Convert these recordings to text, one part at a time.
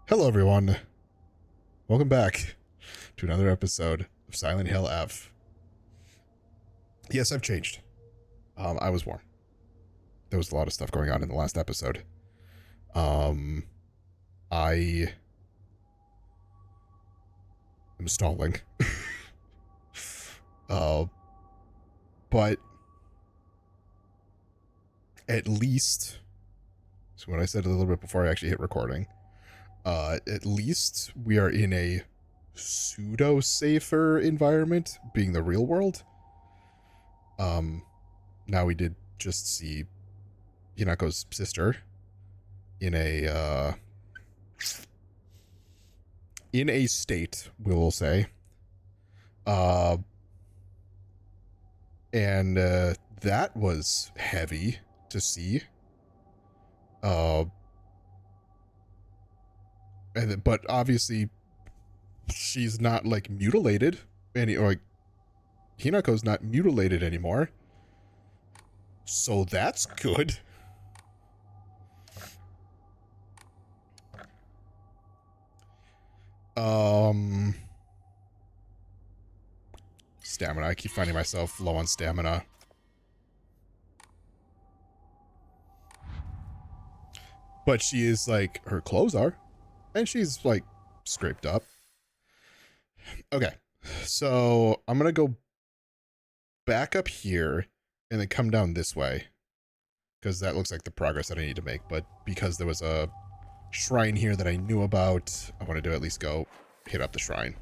Hello, everyone. Welcome back to another episode of Silent Hill F. Yes, I've changed. I was warm. There was a lot of stuff going on in the last episode. I am stalling. But at least, so what I said a little bit before I actually hit recording, at least we are in a pseudo-safer environment, being the real world. Now we did just see Hinako's sister in a state, we will say. And that was heavy to see. But obviously she's not like mutilated or like Hinako's not mutilated anymore. So that's good. Stamina. I keep finding myself low on stamina. But she is like, her clothes are. And she's like scraped up. Okay. So I'm going to go back up here and then come down this way. Because that looks like the progress that I need to make. But because there was a shrine here that I knew about, I wanted to at least go hit up the shrine.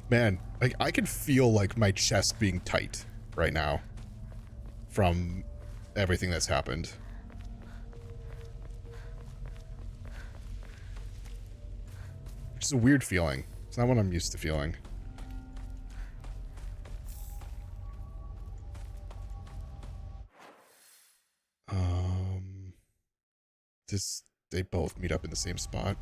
Man, like I can feel like my chest being tight right now from everything that's happened. Which is a weird feeling. It's not what I'm used to feeling. They both meet up in the same spot.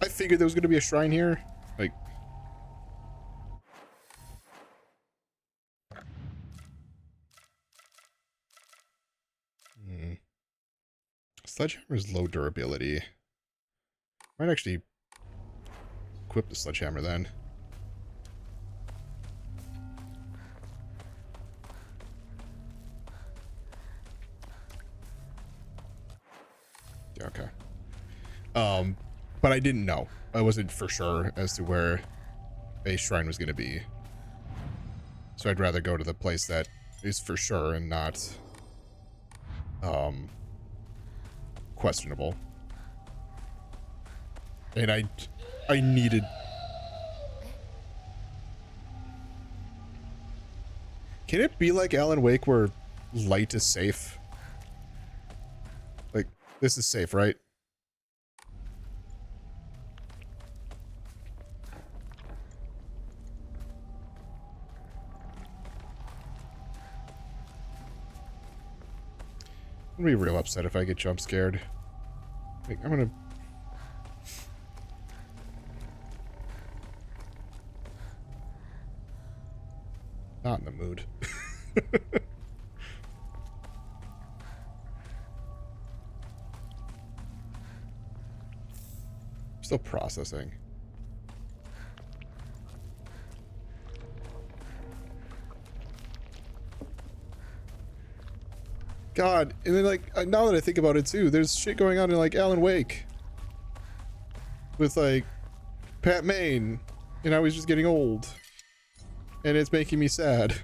I figured there was going to be a shrine here. Like, Sledgehammer's low durability. Might actually equip the sledgehammer then. Yeah, okay. But I didn't know. I wasn't for sure as to where a shrine was going to be. So I'd rather go to the place that is for sure and not questionable. And I needed... Can it be like Alan Wake where light is safe? Like, this is safe, right? I'm gonna be real upset if I get jump scared. Like, I'm gonna... Not in the mood. Still processing. God, and then like now that I think about it too, there's shit going on in like Alan Wake with like Pat Maine, and I was just getting old, and it's making me sad.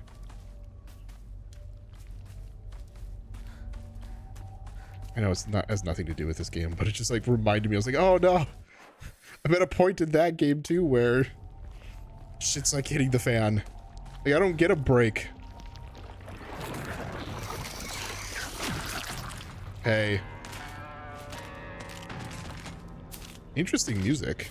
I know it's not has nothing to do with this game, but it just like reminded me. I was like, oh no, I'm at a point in that game too where shit's like hitting the fan. Like I don't get a break. Hey. Interesting music.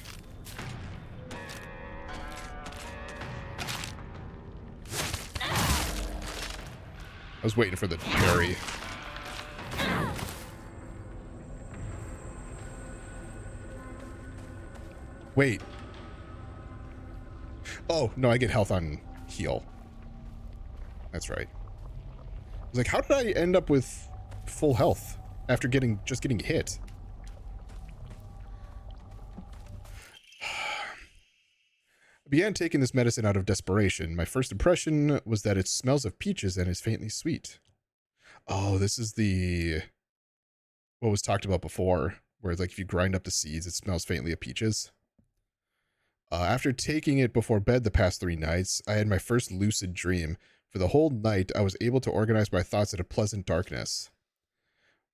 was waiting for the parry. Wait. Oh, no, I get health on heal. That's right. I was like, how did I end up with full health after just getting hit? I began taking this medicine out of desperation. My first impression was that it smells of peaches and is faintly sweet. Oh, this is what was talked about before, where it's like if you grind up the seeds, it smells faintly of peaches. After taking it before bed the past 3 nights, I had my first lucid dream. For the whole night, I was able to organize my thoughts in a pleasant darkness.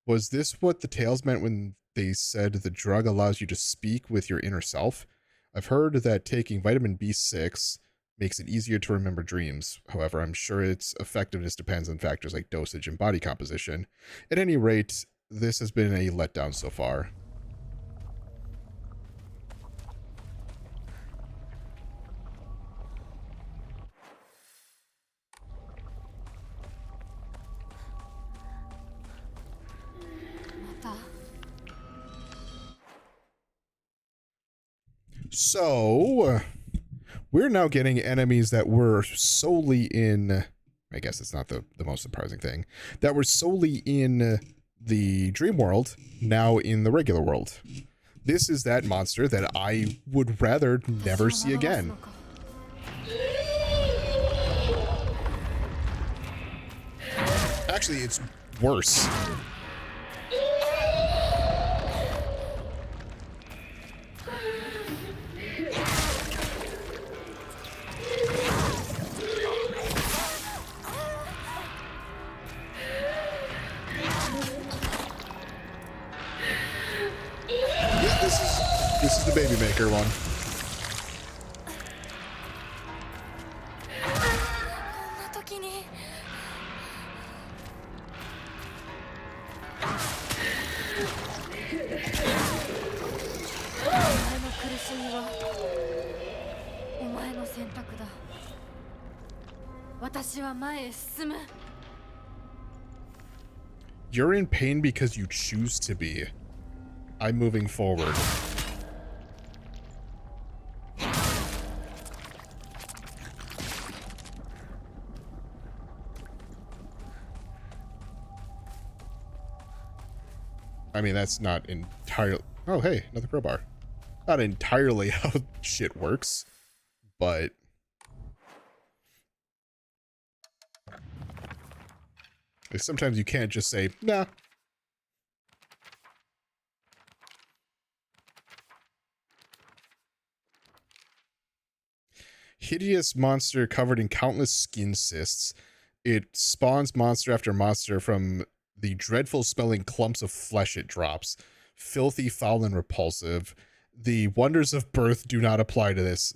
Was this what the tales meant when they said the drug allows you to speak with your inner self? I've heard that taking vitamin B6 makes it easier to remember dreams. However, I'm sure its effectiveness depends on factors like dosage and body composition. At any rate, this has been a letdown so far. So, we're now getting enemies that were solely in... I guess it's not the most surprising thing. That were solely in the dream world, now in the regular world. This is that monster that I would rather never see again. Actually, it's worse. This is the baby maker one. You're in pain because you choose to be. I'm moving forward. I mean, that's not entirely... Oh, hey, another crowbar. Not entirely how shit works, but... sometimes you can't just say, nah. Hideous monster covered in countless skin cysts. It spawns monster after monster from the dreadful smelling clumps of flesh it drops. Filthy, foul, and repulsive. The wonders of birth do not apply to this.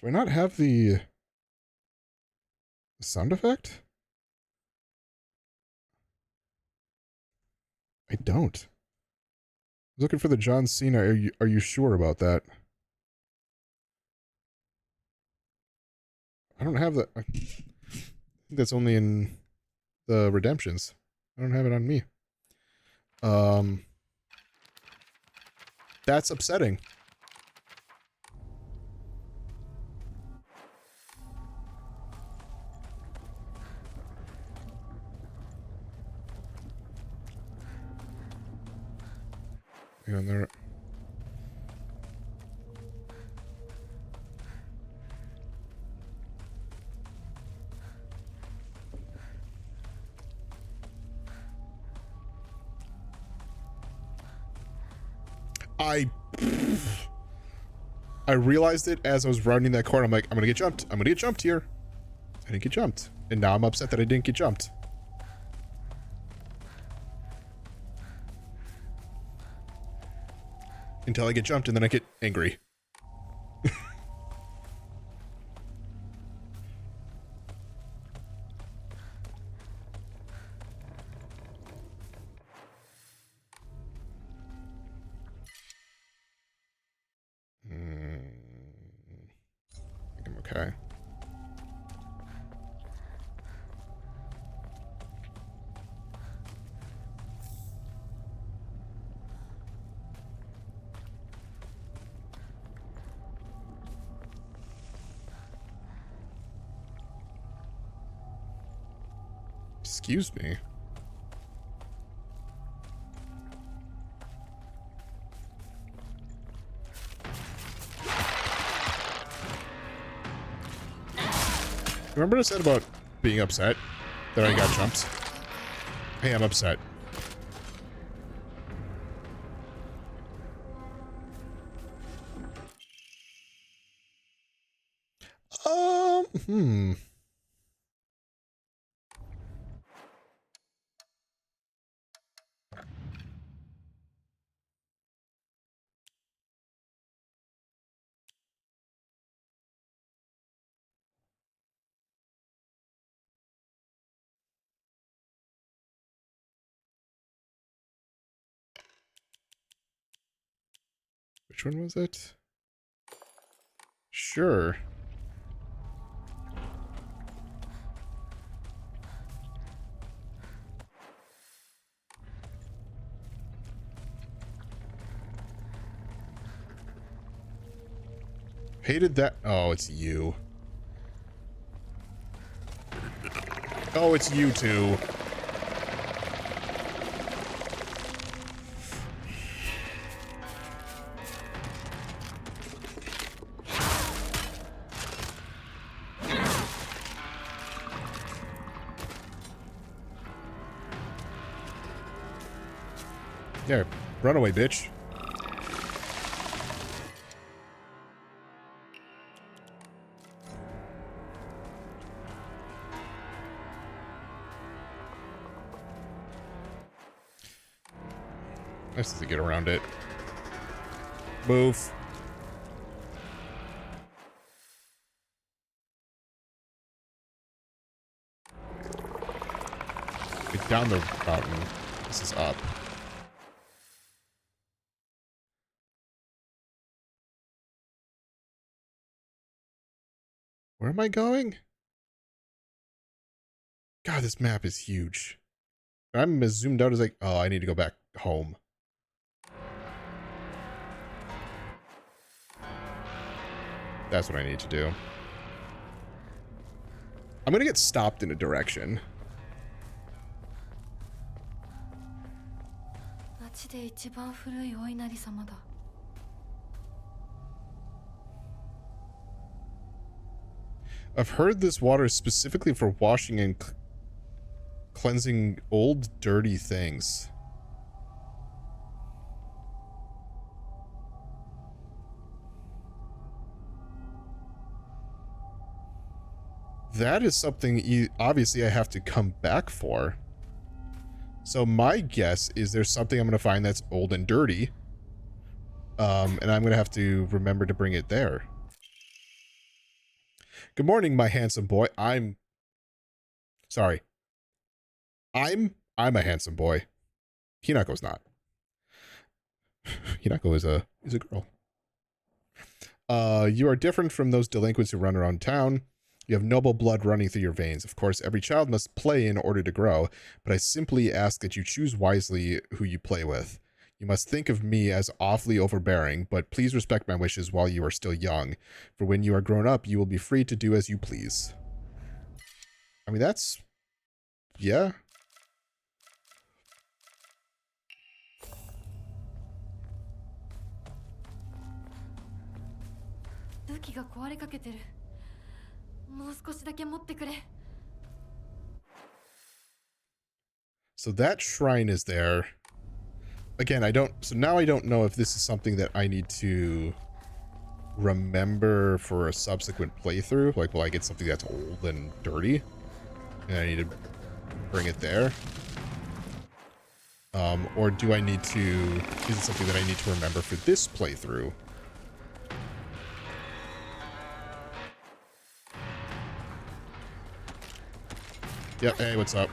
Do I not have the sound effect? I don't. I was looking for the John Cena. Are you sure about that? I don't have that. I think that's only in the Redemptions. I don't have it on me. That's upsetting. And there. I realized it as I was rounding that corner. I'm like, I'm gonna get jumped. I'm gonna get jumped here. I didn't get jumped. And now I'm upset that I didn't get jumped. Until I get jumped and then I get angry. Excuse me. Remember what I said about being upset that I got jumped? Hey, I'm upset. Hmm. Which one was it? Sure. Hated that. Oh, it's you. Oh, it's you too. There, run away, bitch. Nice to get around it. Move. Get down the mountain. This is up. Where am I going? God, this map is huge. I'm as zoomed out as like, oh, I need to go back home. That's what I need to do. I'm gonna get stopped in a direction. I've heard this water is specifically for washing and cleansing old, dirty things. That is something obviously I have to come back for. So my guess is there's something I'm going to find that's old and dirty. And I'm going to have to remember to bring it there. Good morning, my handsome boy. Sorry. I'm a handsome boy. Hinako's not. Hinako is a girl. You are different from those delinquents who run around town. You have noble blood running through your veins. Of course, every child must play in order to grow, but I simply ask that you choose wisely who you play with. You must think of me as awfully overbearing, but please respect my wishes while you are still young, for when you are grown up, you will be free to do as you please. I mean, that's... yeah. So that shrine is there. Again, so now I don't know if this is something that I need to remember for a subsequent playthrough. Like, will I get something that's old and dirty? And I need to bring it there? Or do I need to... is it something that I need to remember for this playthrough? Yep, hey, what's up?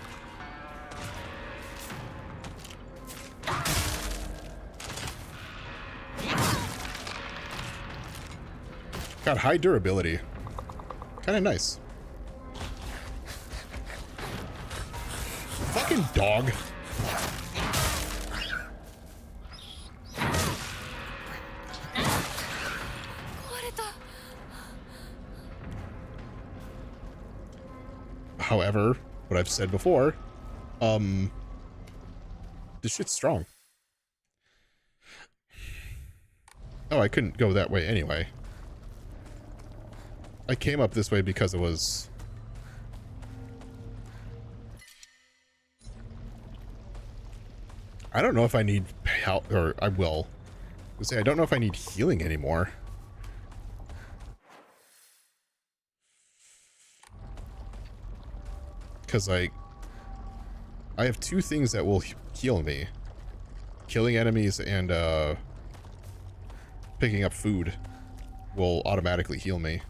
Got high durability. Kind of nice. Fucking dog. However, what I've said before, This shit's strong. Oh, I couldn't go that way anyway. I came up this way because it was... I don't know if I need help, or I will. I don't know if I need healing anymore. Because, like, I have two things that will heal me. Killing enemies and, picking up food will automatically heal me.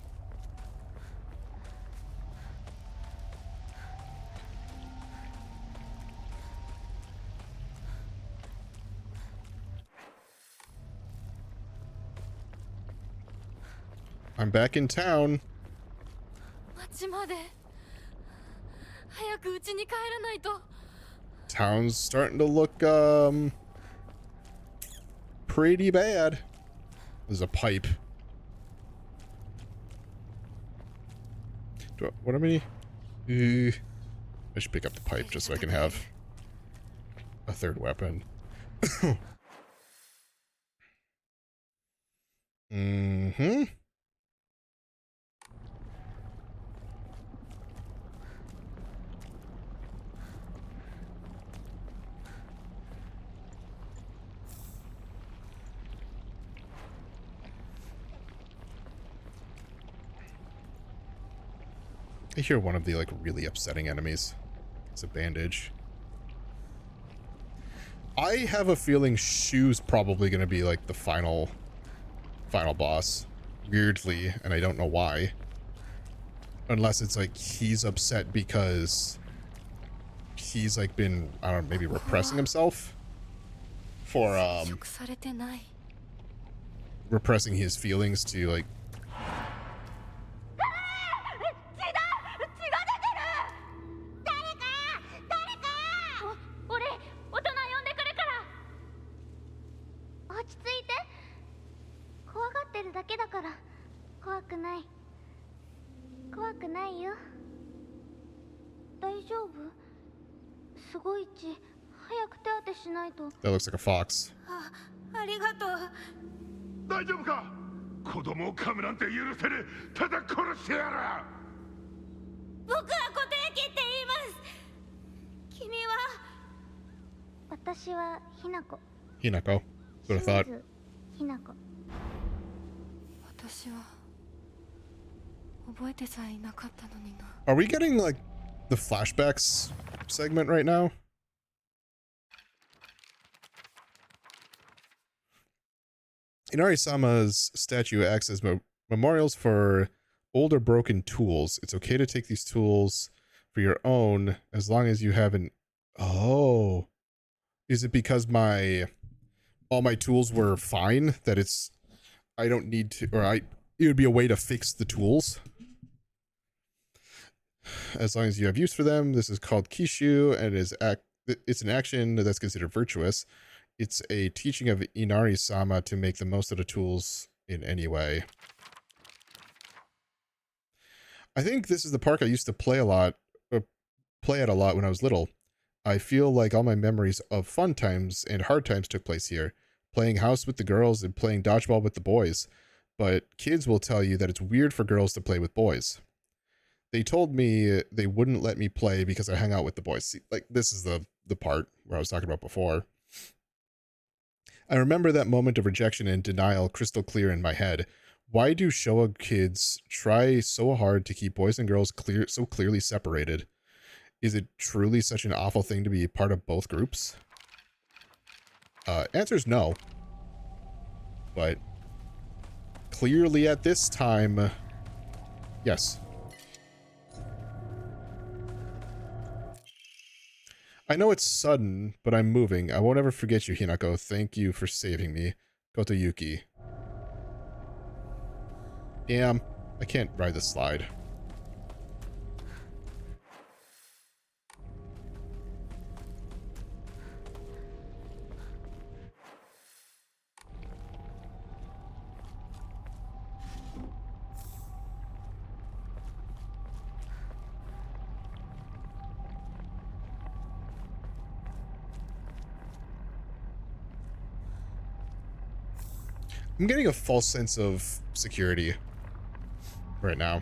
I'm back in town. Town's starting to look, pretty bad. There's a pipe. What am I? I should pick up the pipe just so I can have a third weapon. Mm-hmm. I hear one of the, like, really upsetting enemies. It's a bandage. I have a feeling Shu's probably going to be, like, the final boss. Weirdly, and I don't know why. Unless it's, like, he's upset because he's, like, been, I don't know, maybe repressing himself? For, repressing his feelings to, like... That looks like a fox. Hinako. That's what I thought. Are we getting, like, the flashbacks segment right now? Inari-sama's statue acts as memorials for old or broken tools. It's okay to take these tools for your own as long as you haven't... Oh. Is it because all my tools were fine that it's... I don't need to... Or it would be a way to fix the tools? As long as you have use for them. This is called Kishu, and it's an action that's considered virtuous. It's a teaching of Inari-sama to make the most of the tools in any way. I think this is the park I used to play at a lot when I was little. I feel like all my memories of fun times and hard times took place here. Playing house with the girls and playing dodgeball with the boys. But kids will tell you that it's weird for girls to play with boys. They told me they wouldn't let me play because I hung out with the boys. See, like, this is the part where I was talking about before. I remember that moment of rejection and denial crystal clear in my head. Why do Showa kids try so hard to keep boys and girls so clearly separated? Is it truly such an awful thing to be part of both groups? Answer's no. But clearly at this time, yes. I know it's sudden, but I'm moving. I won't ever forget you, Hinako. Thank you for saving me. Kotoyuki. Damn, I can't ride the slide. I'm getting a false sense of security right now.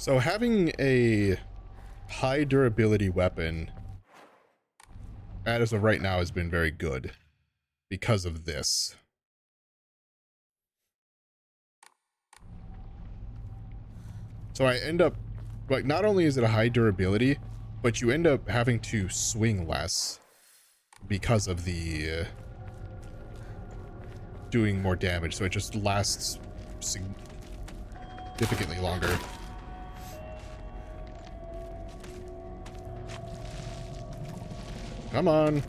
So having a high durability weapon as of right now has been very good because of this. So I end up, like, not only is it a high durability, but you end up having to swing less because of the doing more damage. So it just lasts significantly longer. Come on.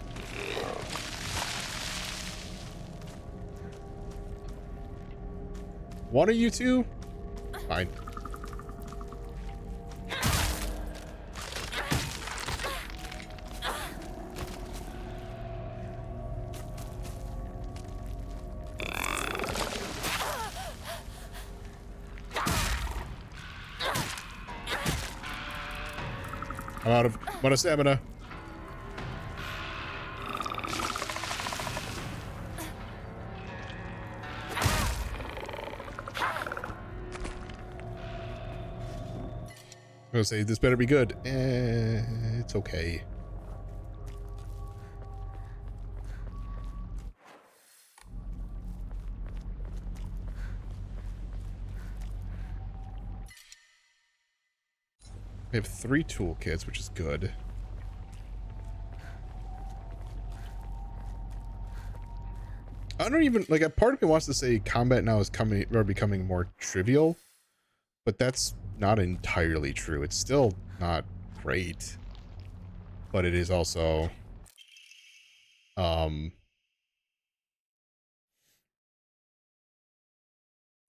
One of you two? Fine. I'm out of stamina. I'm gonna say this better be good. It's okay. We have 3 toolkits, which is good. I don't even, like, a part of me wants to say combat now is becoming more trivial, but that's not entirely true. It's still not great, but it is also,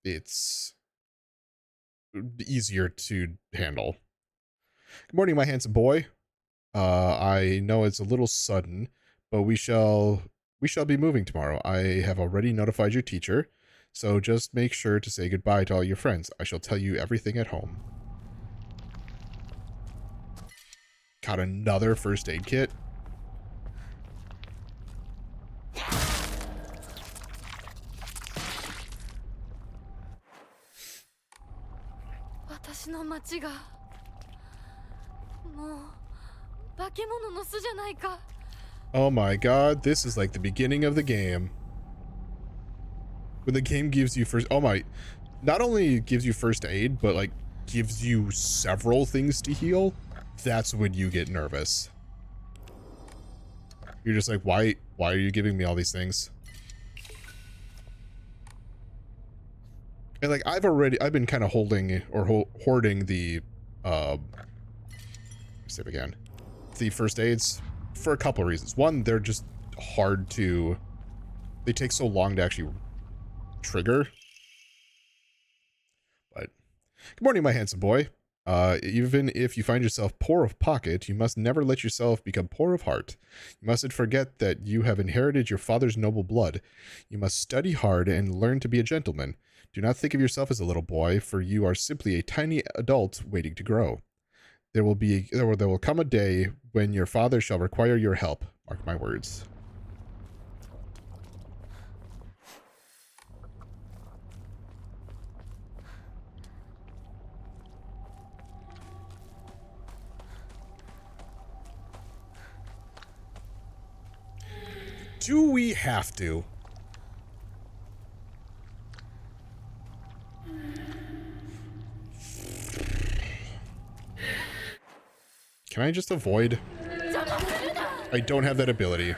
it's easier to handle. Good morning, my handsome boy. I know it's a little sudden, but we shall be moving tomorrow. I have already notified your teacher, so just make sure to say goodbye to all your friends. I shall tell you everything at home. Got another first aid kit. Oh my god, this is like the beginning of the game. When the game gives you first, oh my, not only gives you first aid, but like gives you several things to heal. That's when you get nervous. You're just like, why are you giving me all these things? And like, I've been kind of holding or hoarding the, save again, the first aids for a couple of reasons. One, they're just hard to, they take so long to actually trigger. But good morning, my handsome boy. Even if you find yourself poor of pocket, you must never let yourself become poor of heart. You mustn't forget that you have inherited your father's noble blood. You must study hard and learn to be a gentleman. Do not think of yourself as a little boy, for you are simply a tiny adult waiting to grow. There will come a day when your father shall require your help. Mark my words. Do we have to? Can I just avoid? I don't have that ability.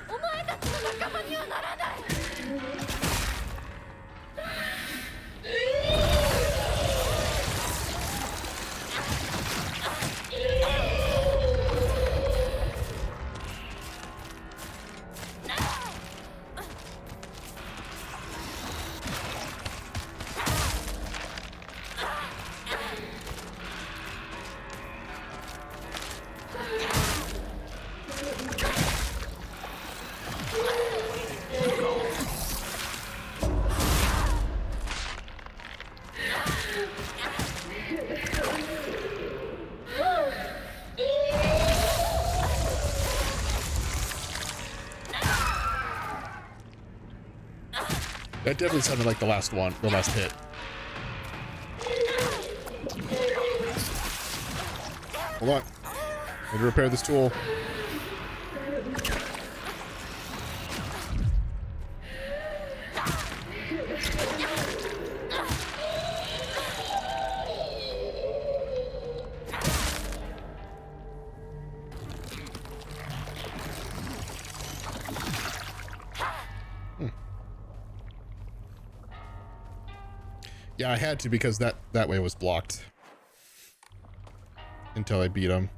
That definitely sounded like the last one, the last hit. Hold on. I need to repair this tool. Yeah, I had to because that way was blocked until I beat him.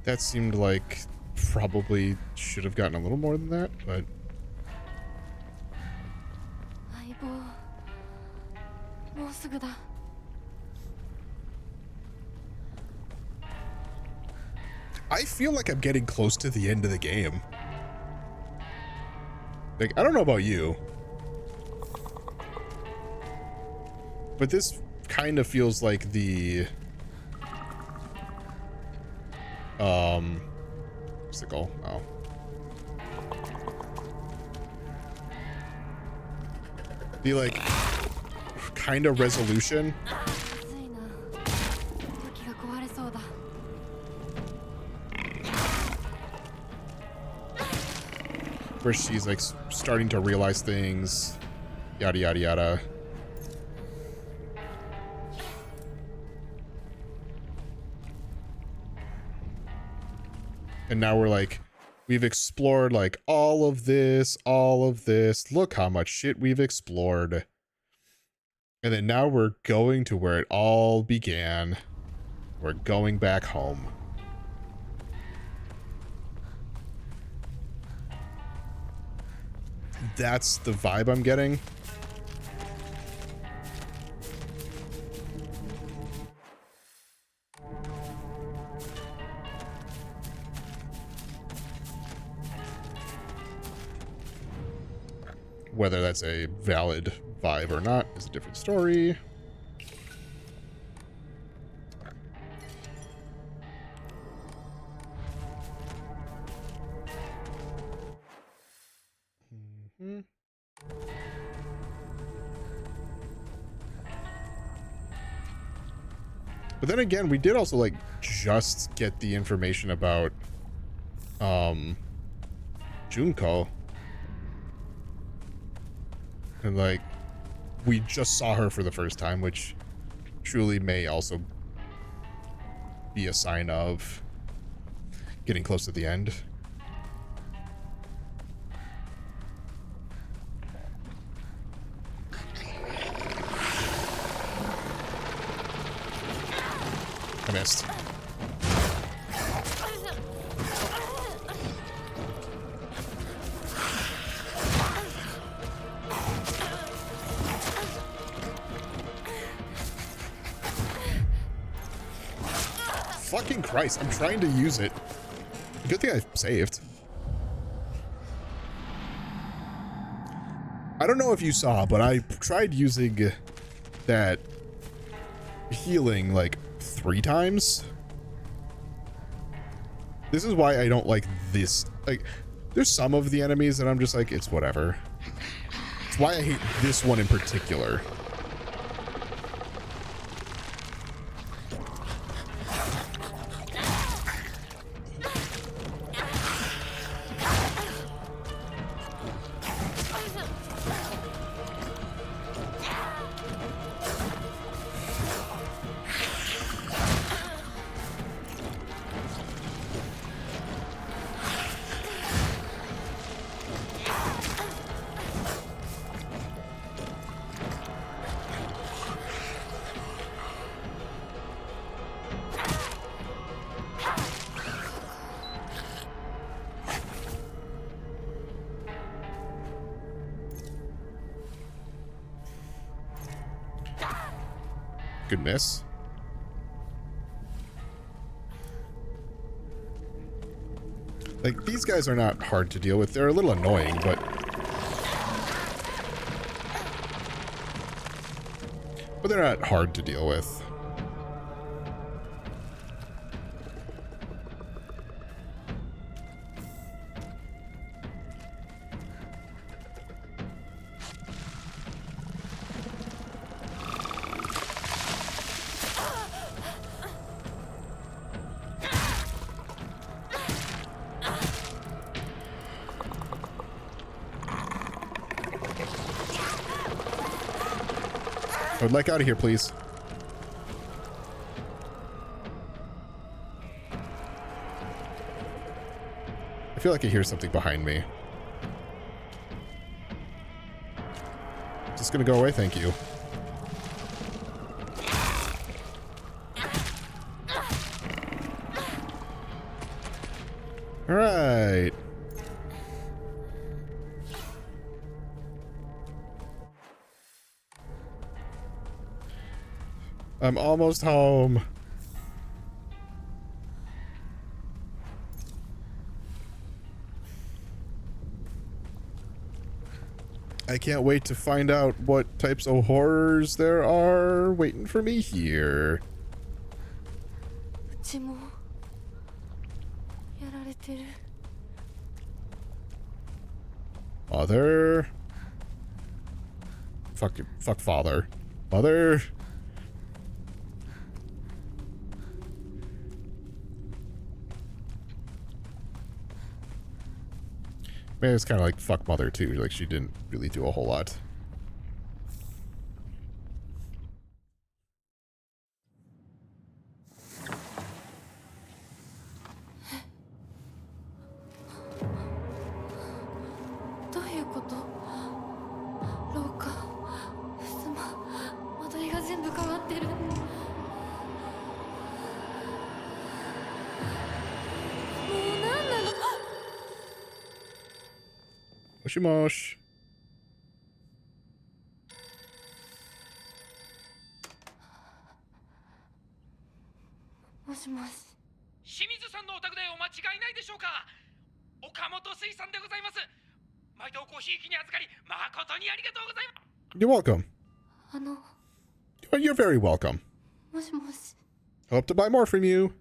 That seemed like probably should have gotten a little more than that, but I feel like I'm getting close to the end of the game. Like, I don't know about you, but this kind of feels like the what's the goal? Oh. The like kind of resolution. Where she's like starting to realize things, yada yada yada. And now we're like, we've explored like all of this. Look how much shit we've explored. And then now we're going to where it all began. We're going back home. That's the vibe I'm getting. Whether that's a valid vibe or not is a different story. But then again, we did also like just get the information about Junko. And like we just saw her for the first time, which truly may also be a sign of getting close to the end. I missed. Fucking Christ, I'm trying to use it. Good thing I saved. I don't know if you saw, but I tried using that healing like 3 times. This is why I don't like this. Like, there's some of the enemies that I'm just like, it's whatever. It's why I hate this one in particular. Good miss. Like, these guys are not hard to deal with. They're a little annoying, but they're not hard to deal with. I would like out of here, please. I feel like I hear something behind me. Just gonna go away, thank you. All right. I'm almost home. I can't wait to find out what types of horrors there are waiting for me here. Mother. Fuck father. Mother. Man, it's kind of like fuck mother too. Like, she didn't really do a whole lot. Mosh. You're welcome. You're very welcome. Hope to buy more from you.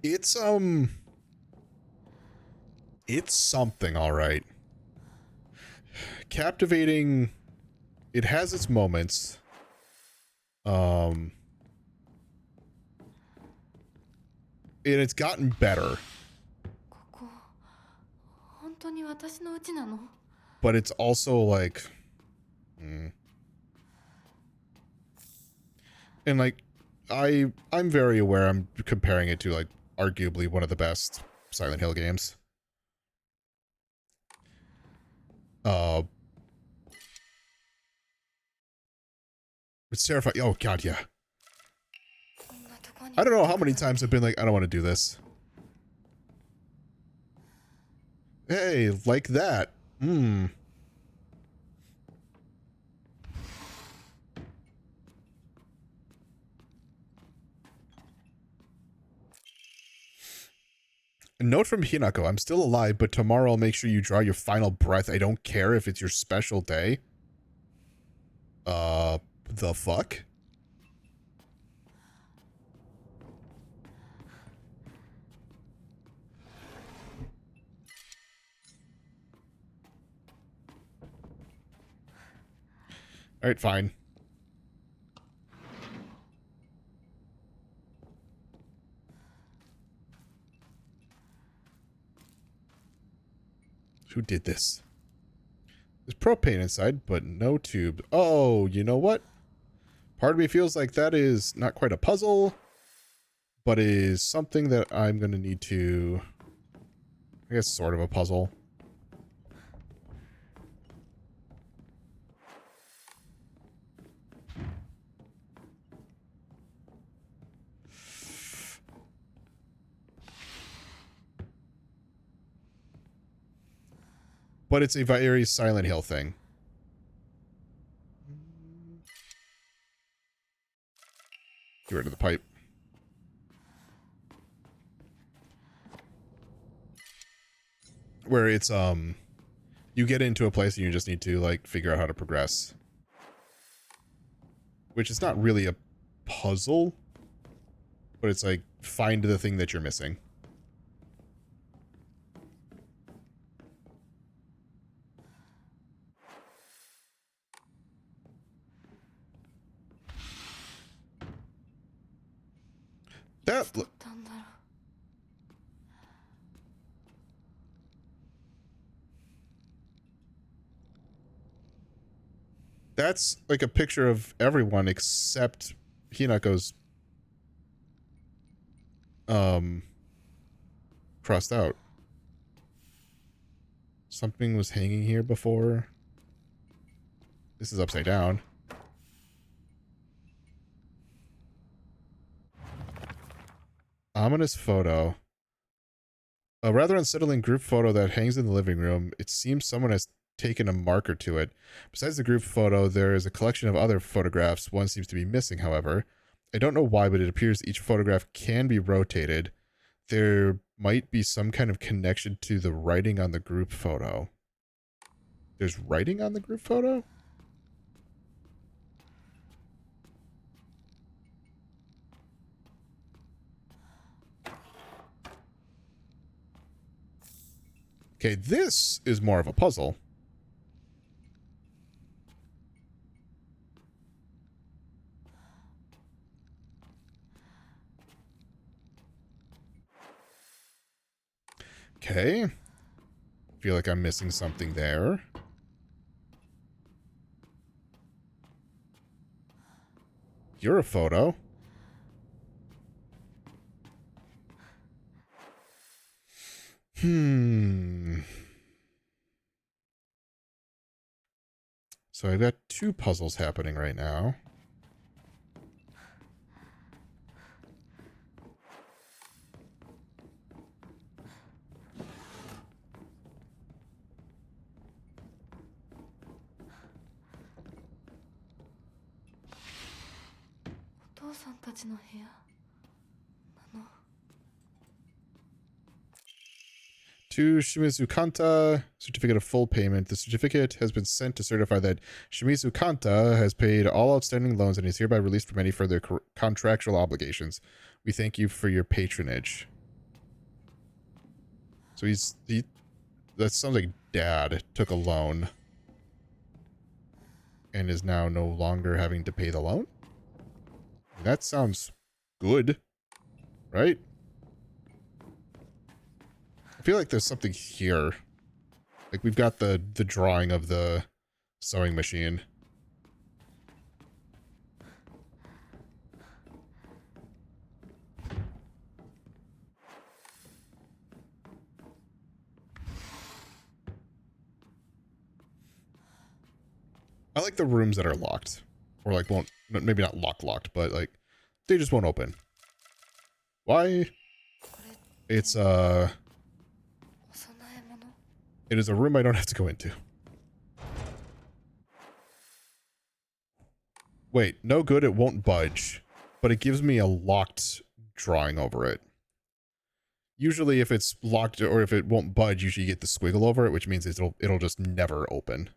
It's something, all right. Captivating. It has its moments. And it's gotten better. But it's also like, and like, I'm very aware I'm comparing it to like arguably one of the best Silent Hill games. It's terrifying. Oh god, yeah. I don't know how many times I've been like, I don't want to do this. Hey, like that. A note from Hinako. I'm still alive, but tomorrow I'll make sure you draw your final breath. I don't care if it's your special day. The fuck? Alright, fine. Who did this? There's propane inside, but no tube. Oh, you know what? Part of me feels like that is not quite a puzzle, but is something that I'm going to need to... I guess sort of a puzzle. But it's a very Silent Hill thing. Get rid of the pipe. Where it's, you get into a place and you just need to, like, figure out how to progress. Which is not really a puzzle, but it's like, find the thing that you're missing. That's like a picture of everyone except Hinako's crossed out. Something was hanging here before. This is upside down. Ominous photo. A rather unsettling group photo that hangs in the living room. It seems someone has taken a marker to it. Besides the group photo, there is a collection of other photographs. One seems to be missing, however. I don't know why, but it appears each photograph can be rotated. There might be some kind of connection to the writing on the group photo. There's writing on the group photo? Okay, this is more of a puzzle. Okay. Feel like I'm missing something there. You're a photo. So I've got two puzzles happening right now. To Shimizu Kanta, certificate of full payment. The certificate has been sent to certify that Shimizu Kanta has paid all outstanding loans and is hereby released from any further contractual obligations. We thank you for your patronage. So that sounds like Dad took a loan and is now no longer having to pay the loan. That sounds good, right? I feel like there's something here. Like we've got the drawing of the sewing machine. I like the rooms that are locked. Or like won't, maybe not locked, but like they just won't open. Why? It's it is a room I don't have to go into. Wait, no good, it won't budge. But it gives me a locked drawing over it. Usually if it's locked or if it won't budge, usually you get the squiggle over it, which means it'll just never open.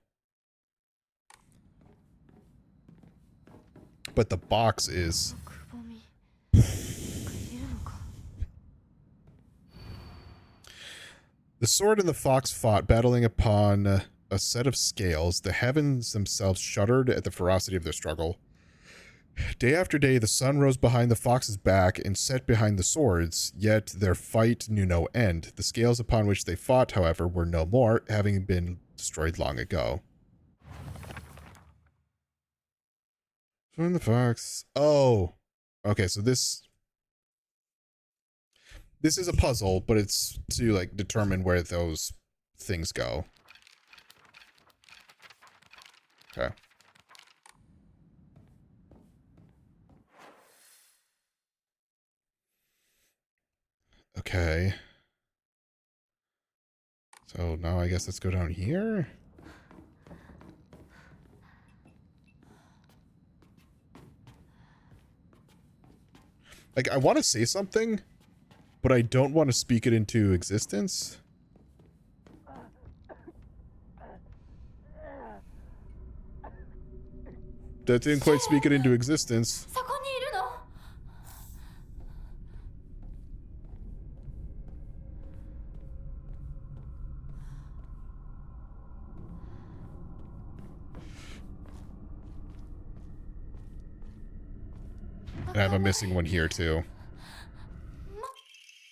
But the box is... The sword and the fox fought, battling upon a set of scales. The heavens themselves shuddered at the ferocity of their struggle. Day after day, the sun rose behind the fox's back and set behind the swords, yet their fight knew no end. The scales upon which they fought, however, were no more, having been destroyed long ago. From the fox. Oh. Okay, so this is a puzzle, but it's to, like, determine where those things go. Okay. Okay. So now I guess let's go down here. Like, I want to say something, but I don't want to speak it into existence. That didn't quite speak it into existence. And I have a missing one here, too.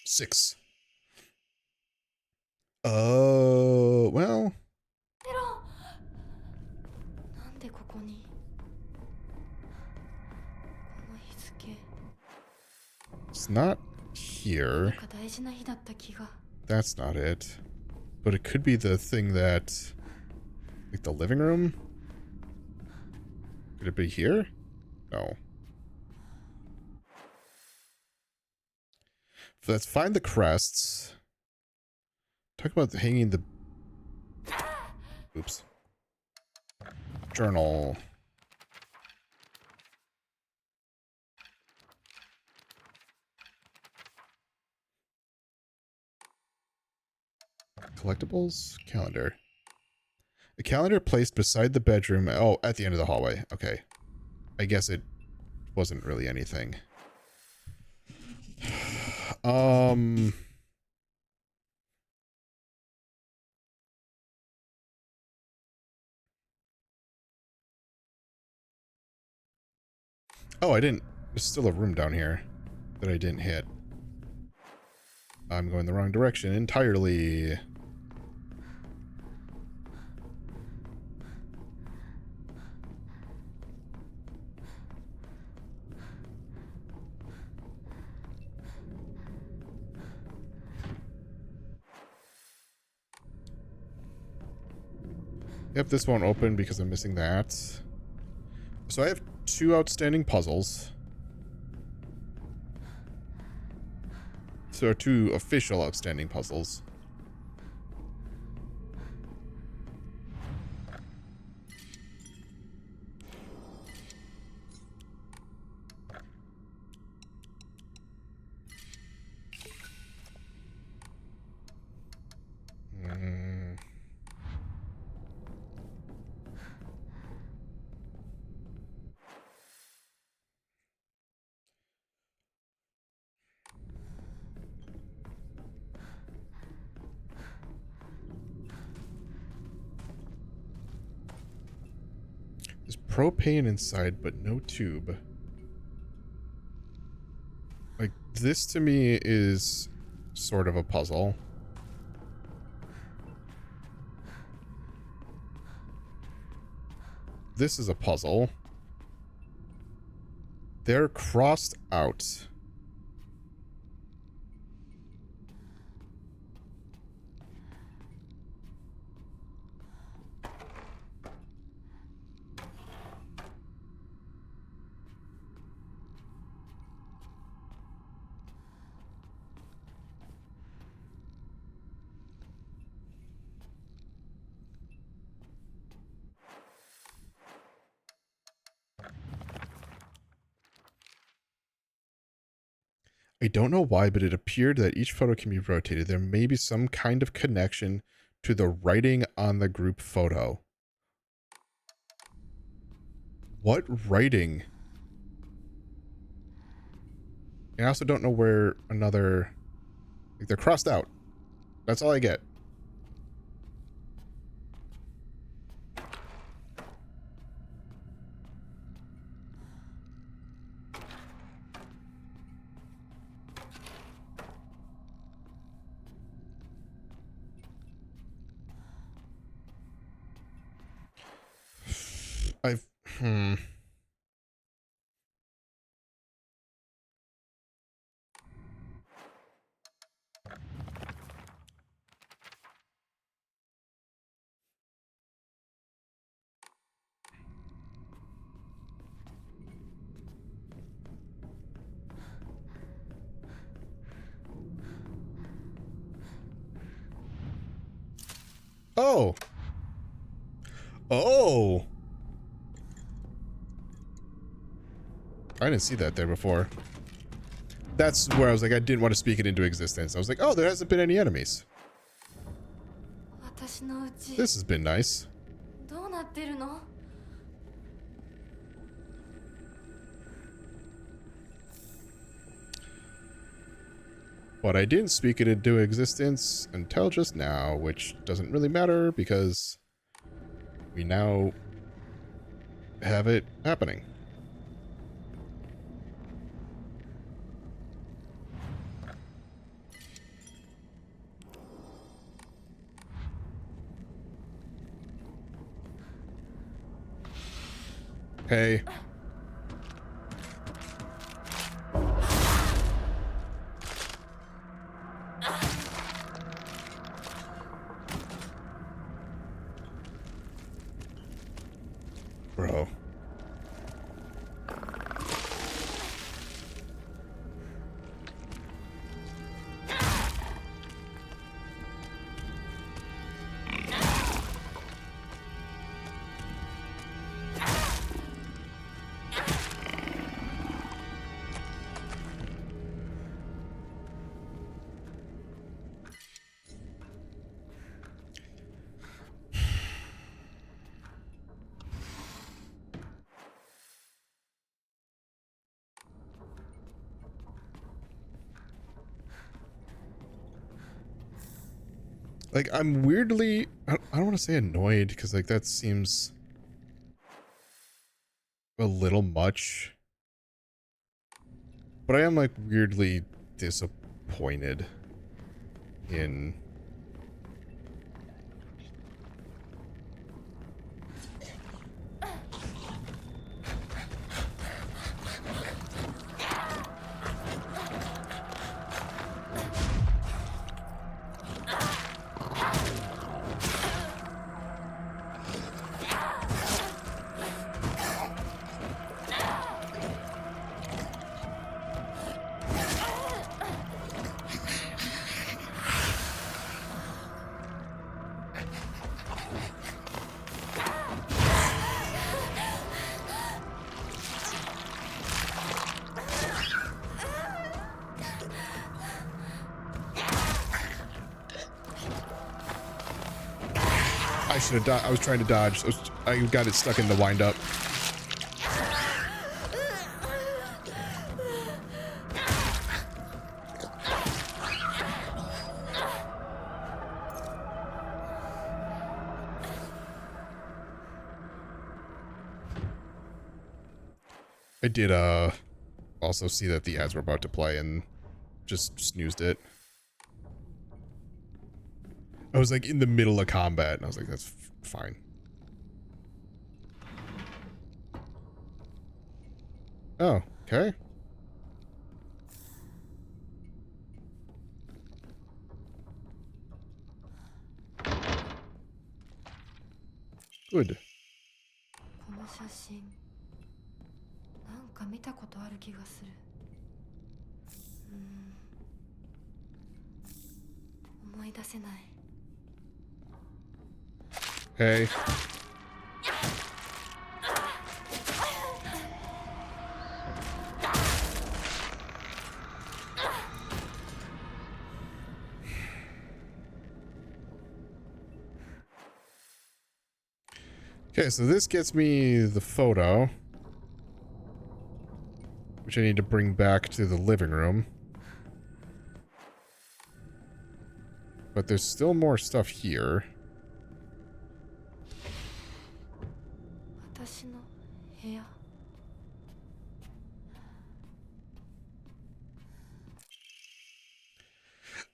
6. Oh, well. It's not here. That's not it. But it could be the thing that... Like the living room? Could it be here? No. So let's find the crests. Talk about hanging the... Oops. Journal. Collectibles? Calendar. A calendar placed beside the bedroom. Oh, at the end of the hallway. Okay. I guess it wasn't really anything. Oh, I didn't... There's still a room down here that I didn't hit. I'm going the wrong direction entirely. Yep, this won't open because I'm missing that. So I have 2 outstanding puzzles. So 2 official outstanding puzzles. There's propane inside, but no tube. Like, this to me is sort of a puzzle. This is a puzzle. They're crossed out. I don't know why, but it appeared that each photo can be rotated. There may be some kind of connection to the writing on the group photo. What writing? And I also don't know where another... Like, they're crossed out. That's all I get. I've... Oh. Oh. I didn't see that there before. That's where I was like, I didn't want to speak it into existence. I was like, oh, there hasn't been any enemies. This has been nice. But I didn't speak it into existence until just now, which doesn't really matter because we now have it happening. Hey. Bro. Like, I'm weirdly... I don't want to say annoyed, because, like, that seems a little much. But I am, like, weirdly disappointed in... I should have I was trying to dodge. I got it stuck in the wind up. I did also see that the ads were about to play and just snoozed it. I was like in the middle of combat and I was like, that's fine. Oh, okay. Good. 見たことある気がする。思い出せない。Hey. Okay, so this gets me the photo, which I need to bring back to the living room. But there's still more stuff here. 私の部屋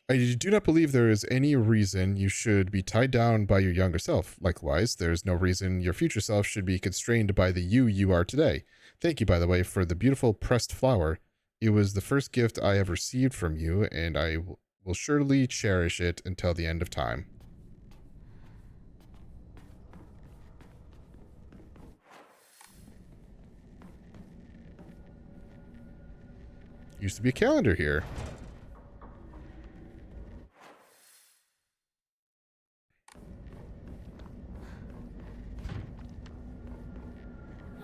I do not believe there is any reason you should be tied down by your younger self. Likewise, there is no reason your future self should be constrained by the you are today. Thank you, by the way, for the beautiful pressed flower. It was the first gift I have received from you, and I will surely cherish it until the end of time. Used to be a calendar here.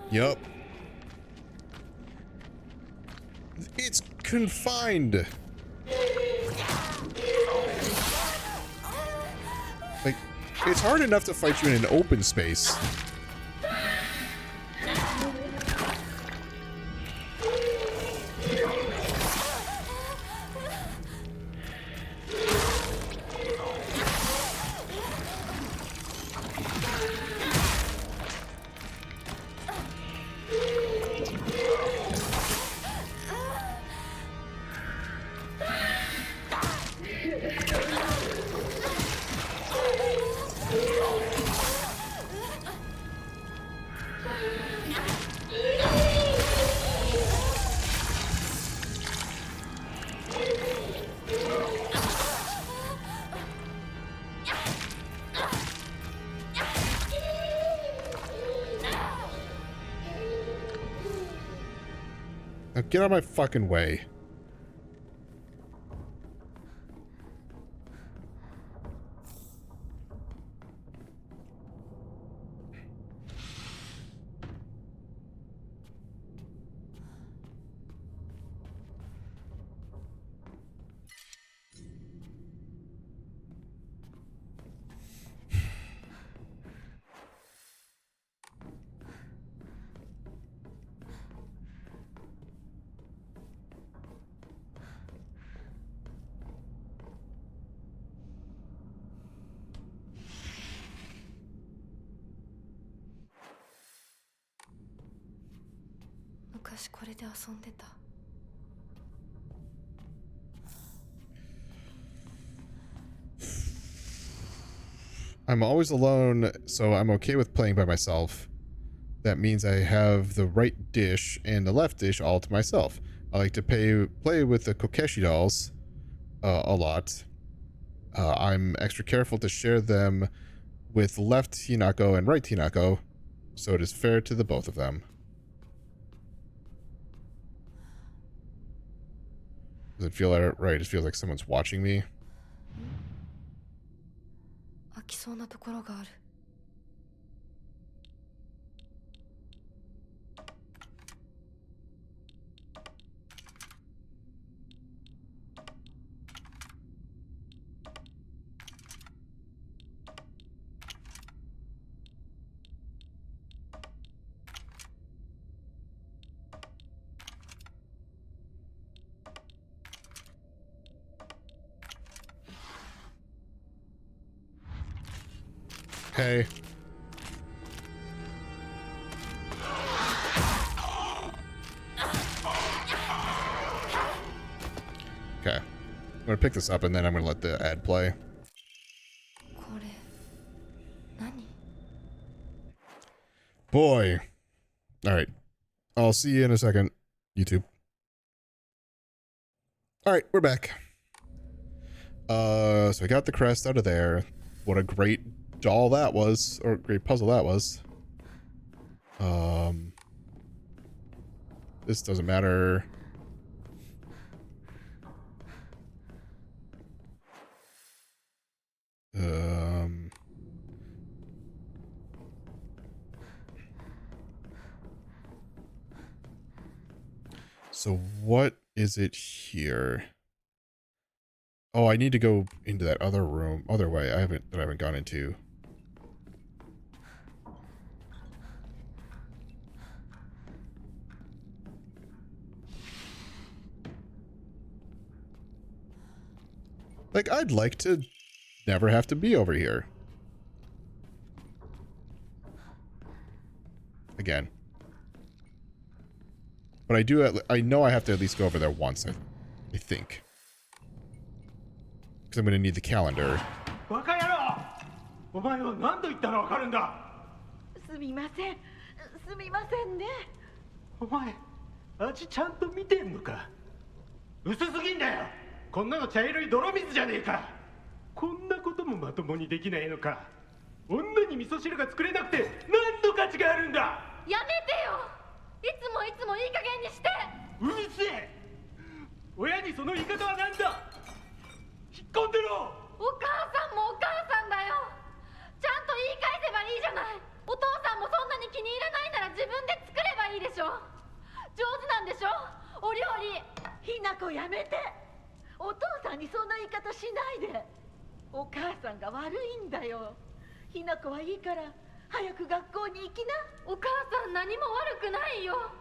Yup. It's confined. Like, it's hard enough to fight you in an open space. Now get out of my fucking way. I'm always alone, so I'm okay with playing by myself. That means I have the right dish and the left dish all to myself. I like to play with the Kokeshi dolls a lot. I'm extra careful to share them with left Hinako and right Hinako, so it is fair to the both of them. Does it feel right? It feels like someone's watching me. 開きそうなところがある Hey. Okay. I'm gonna pick this up and then I'm gonna let the ad play. これ何 Boy. Alright. I'll see you in a second, YouTube. Alright, we're back. So I got the crest out of there. What a great doll that was, or great puzzle that was. This doesn't matter. So what is it here? Oh, I need to go into that other room, other way. I haven't gone into. Like, I'd like to never have to be over here. Again. But I know I have to at least go over there once, I think. Because I'm going to need the calendar. バカ野郎お前は何度言ったらわかるんだすみませんすみませんねお前味ちゃんと見てんのか薄すぎんだよこんなの茶色い泥水じゃねえかこんなこともまともにできないのか女に味噌汁が作れなくて何の価値があるんだやめてよいつもいつもいい加減にしてうるせえ親にその言い方は何だ引っ込んでろお母さんもお母さんだよちゃんと言い返せばいいじゃないお父さんもそんなに気に入らないなら自分で作ればいいでしょ上手なんでしょお料理ひなこやめてお父さんにそんな言い方しないでお母さんが悪いんだよひなこはいいから早く学校に行きなお母さん何も悪くないよ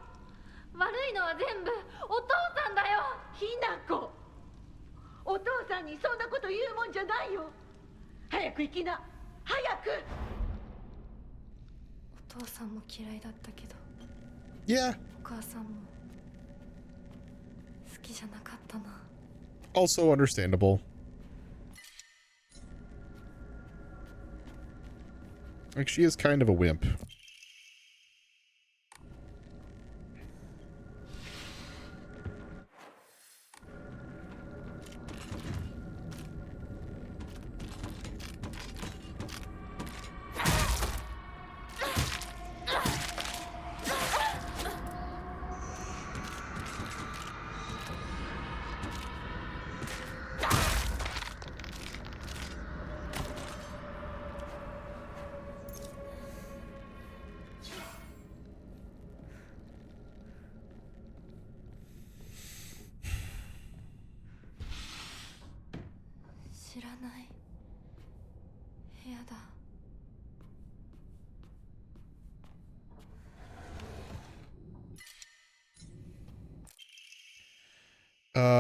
悪いのは全部お父さんだよひなこお父さんにそんなこと言うもんじゃないよ早く行きな早くお父さんも嫌いだったけど Yeah. お母さんも好きじゃなかったな Also understandable. Like, she is kind of a wimp.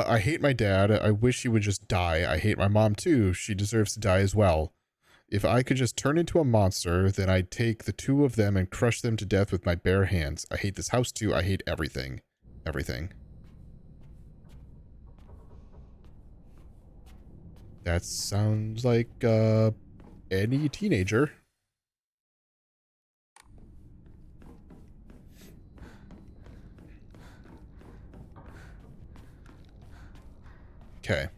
I hate my dad. I wish he would just die. I hate my mom too. She deserves to die as well. If I could just turn into a monster, then I'd take the two of them and crush them to death with my bare hands. I hate this house too. I hate everything. Everything. That sounds like, any teenager. Okay.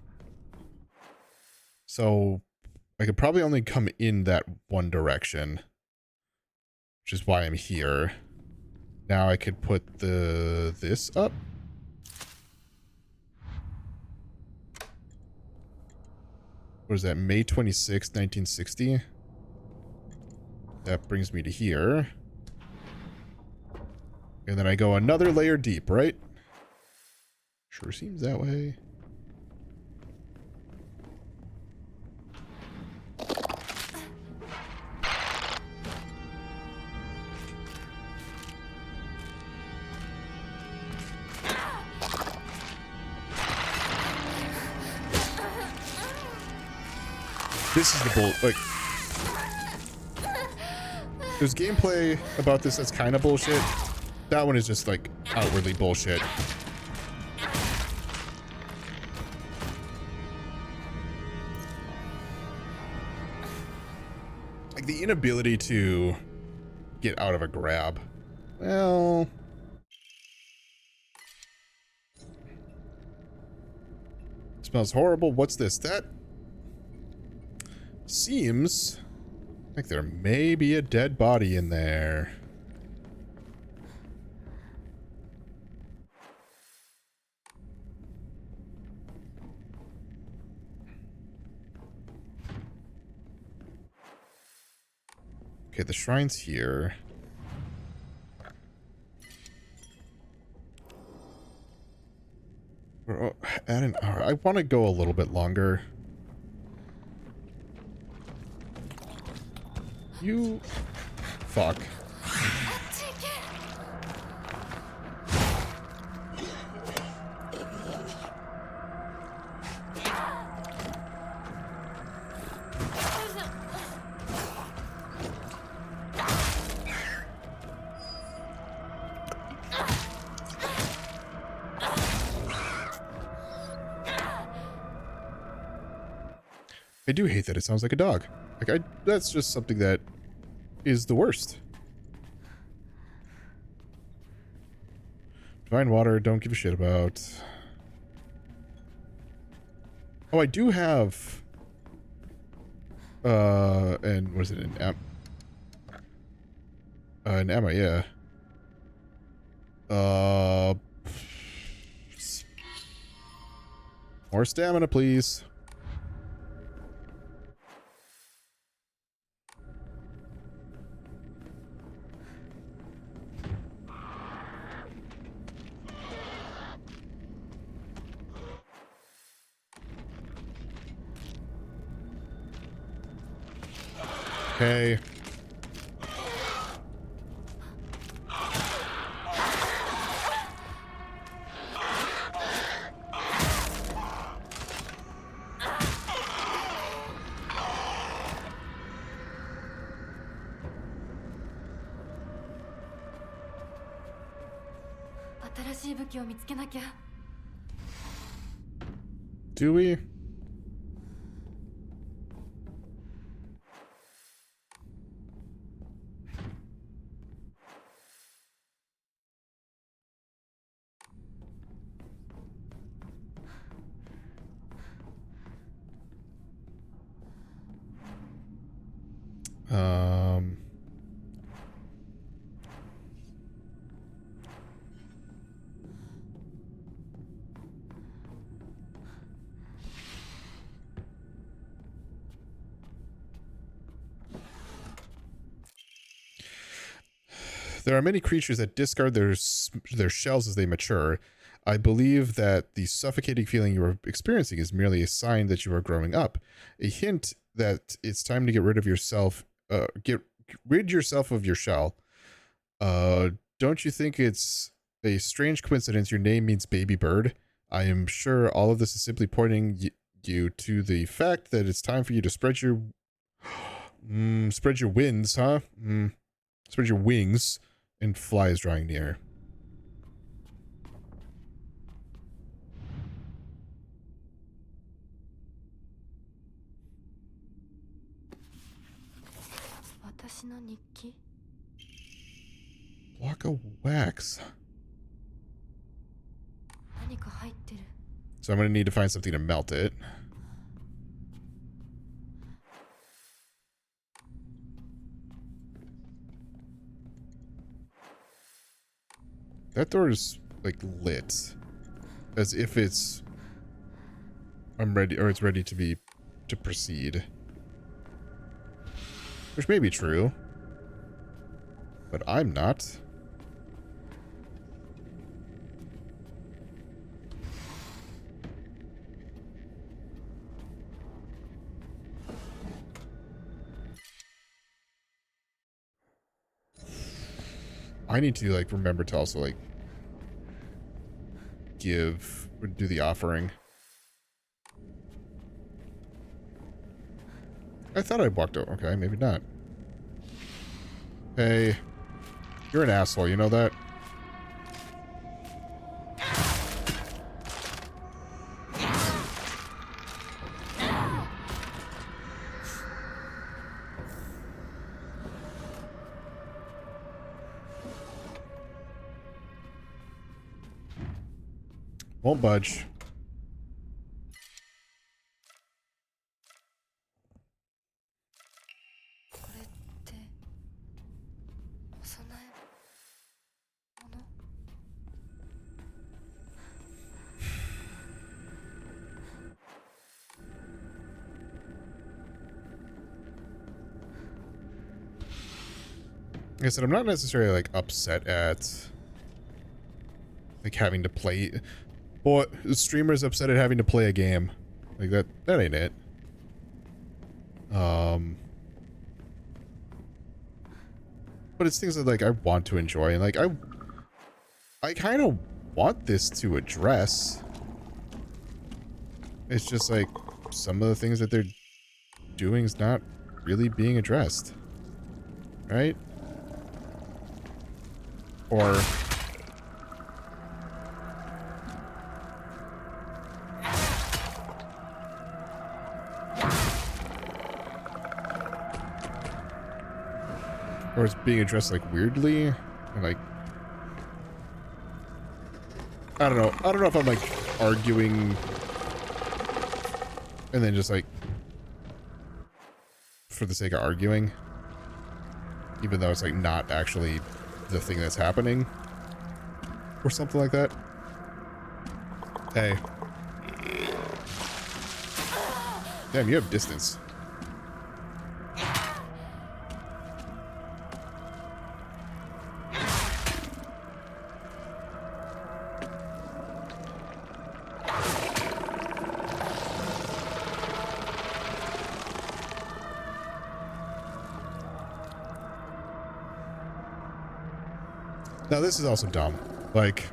So, I could probably only come in that one direction, which is why I'm here. Now I could put this up. What is that? May 26th, 1960. That brings me to here. And then I go another layer deep, right? Sure seems that way. This is the bull. Like, there's gameplay about this that's kind of bullshit. That one is just like outwardly bullshit. Like the inability to get out of a grab. Well, smells horrible. What's this? That seems like there may be a dead body in there. Okay, the shrine's here. Add an hour. I want to go a little bit longer. You... Fuck. I do hate that it sounds like a dog. Like, that's just something that is the worst. Divine water, don't give a shit about. Oh, I do have... and what is it? An Emma, yeah. More stamina, please. Okay. Do we? There are many creatures that discard their shells as they mature. I believe that the suffocating feeling you are experiencing is merely a sign that you are growing up, a hint that it's time to get rid of yourself. Rid yourself of your shell. Don't you think it's a strange coincidence your name means baby bird? I am sure all of this is simply pointing you to the fact that it's time for you to spread your spread your wings, huh? Spread your wings. And flies drawing near. Block of wax. So I'm going to need to find something to melt it. That door is, like, lit. As if it's... I'm ready, or it's ready to proceed. Which may be true. But I'm not. I need to, like, remember to also, like, do the offering. I thought I walked over. Okay, maybe not. Hey, you're an asshole, you know that? Won't budge. Like I said, I'm not necessarily, like, upset at, like, having to play. Boy, the streamer's upset at having to play a game. Like, that ain't it. But it's things that, like, I want to enjoy, and, like, I kind of want this to address. It's just, like, some of the things that they're doing is not really being addressed. Right? Or... Or it's being addressed like weirdly. And like, I don't know. I don't know if I'm like arguing and then just like for the sake of arguing. Even though it's like not actually the thing that's happening. Or something like that. Hey. Damn, you have distance. Now this is also dumb. Like,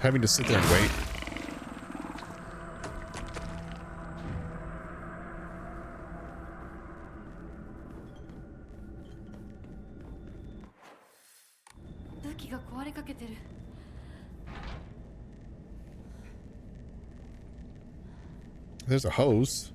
having to sit there and wait. There's a hose.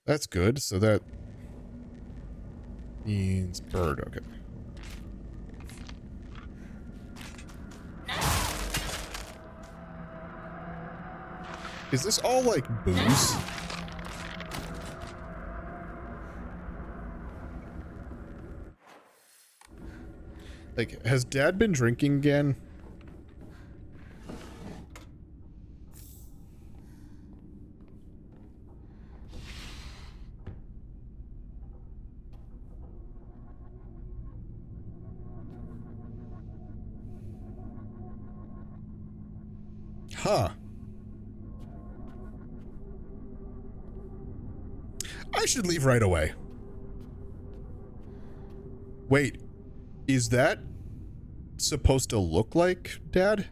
That's good. So that means bird. Okay. Is this all like booze? Like, has Dad been drinking again? Huh. I should leave right away. Wait, is that supposed to look like Dad?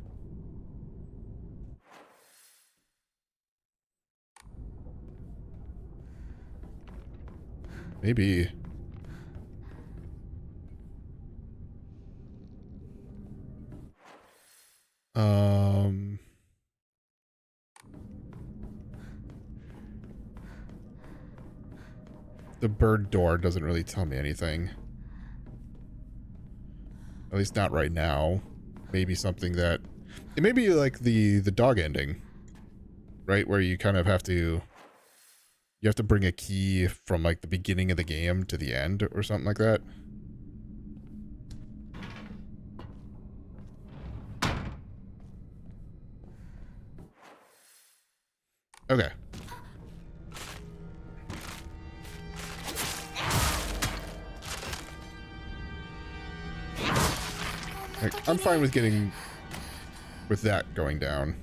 Maybe. The bird door doesn't really tell me anything. At least not right now. Maybe something that... It may be like the dog ending. Right? Where you kind of have to... You have to bring a key from like the beginning of the game to the end or something like that. Okay. Like, I'm fine with that going down.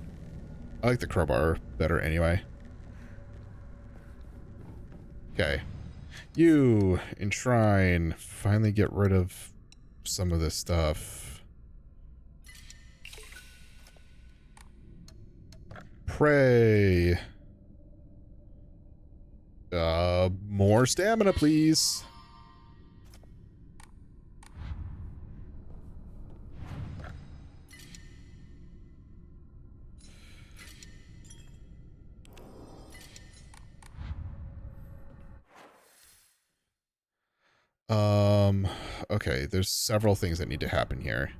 I like the crowbar better anyway. Okay. You enshrine. Finally get rid of some of this stuff. Pray. More stamina, please. Okay, there's several things that need to happen here.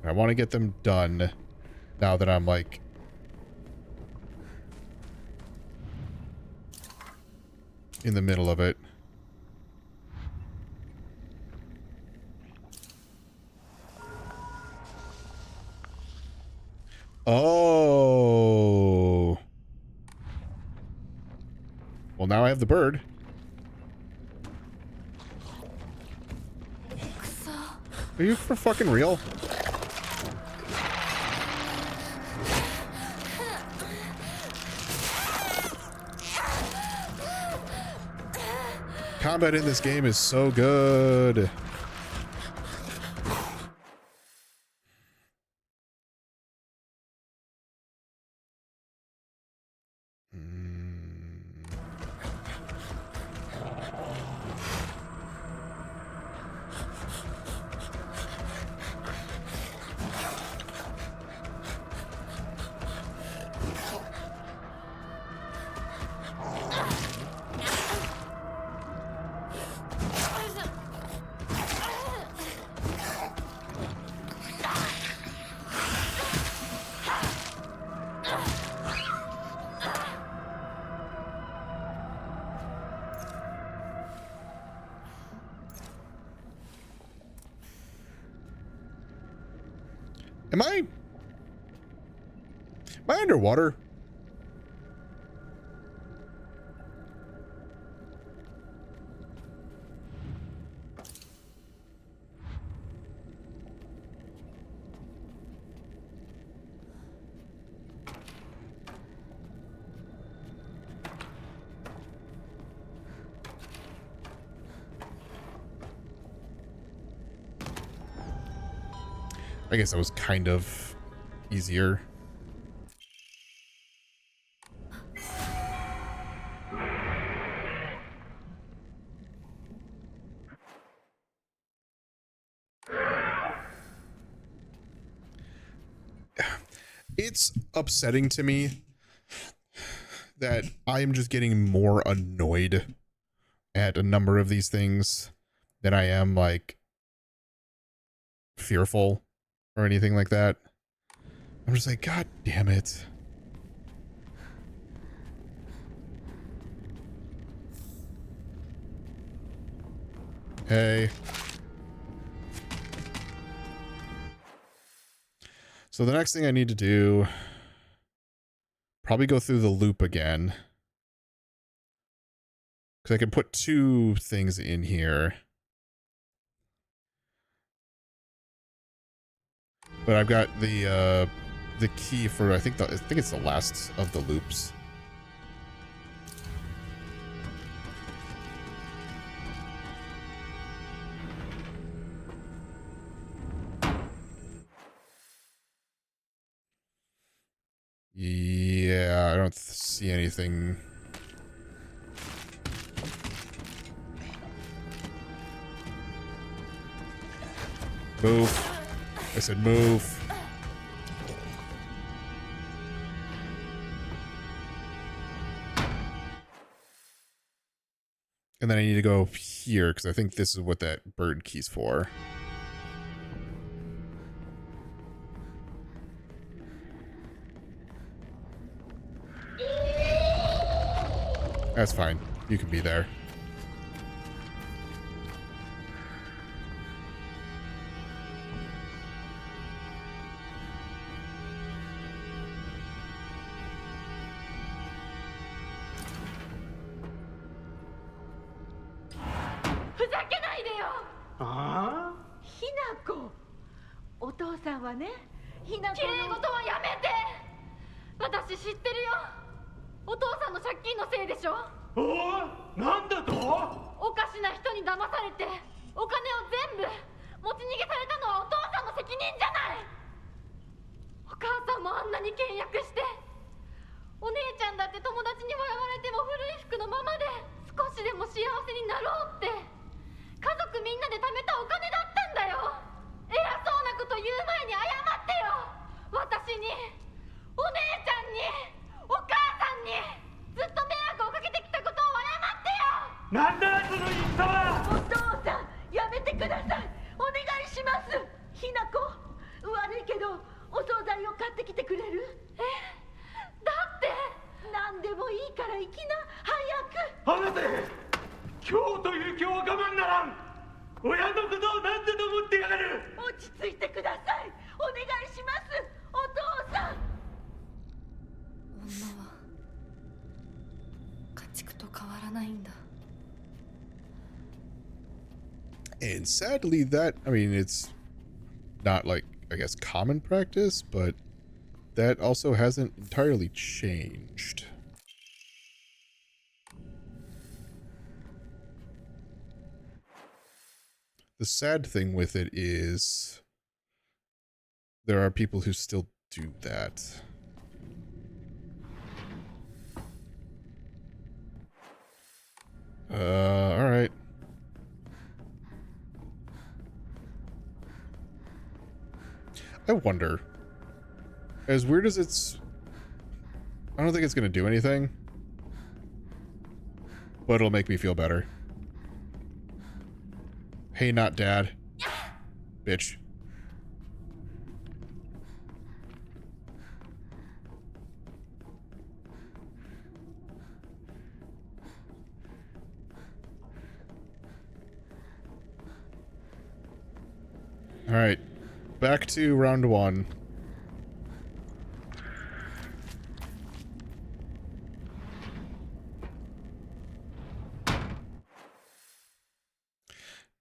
I want to get them done now that I'm like in the middle of it. Oh. Well, now I have the bird. Are you for fucking real? Combat in this game is so good. Am I underwater? I guess that was kind of easier. It's upsetting to me that I am just getting more annoyed at a number of these things than I am like fearful or anything like that. I'm just like, God damn it. Hey. So the next thing I need to do, probably go through the loop again. Because I can put 2 things in here. But I've got the key for I think it's the last of the loops. Yeah, I don't see anything. Move. I said move. And then I need to go here because I think this is what that bird key's for. That's fine. You can be there.ああ、ひなこ。お父さんはね、ひなこ綺麗の。事はやめて。私知ってるよ。お父さんの借金のせいでしょ。おお、なんだと？おかしな人に騙されてお金を全部持ち逃げされたのはお父さんの責任じゃない。お母さんもあんなに倹約して、お姉ちゃんだって友達に笑われても古い服のままで少しでも幸せになろうって家族みんなで貯めたお金だったんだよ。偉そうなこと言う前に謝ってよ。私に、お姉ちゃんに、お母さんにずっと迷惑をかけてきたことを謝ってよ。なんだその言い草は！お父さん、やめてください。お願いします。ひなこ、悪いけどお惣菜を買ってきてくれる？だって何でもいいから行きな、早く。離せ！今日という今日は我慢ならん。親のことを何だと思ってやがる。落ち着いてください。お願いします。お父さん。女は家畜と変わらないんだ。 And sadly that, I mean, it's not like, I guess, common practice, but that also hasn't entirely changed. The sad thing with it is there are people who still do that. All right. I wonder, as weird as it's, I don't think it's going to do anything, but it'll make me feel better. Hey, not dad. Bitch. All right. back to round 1.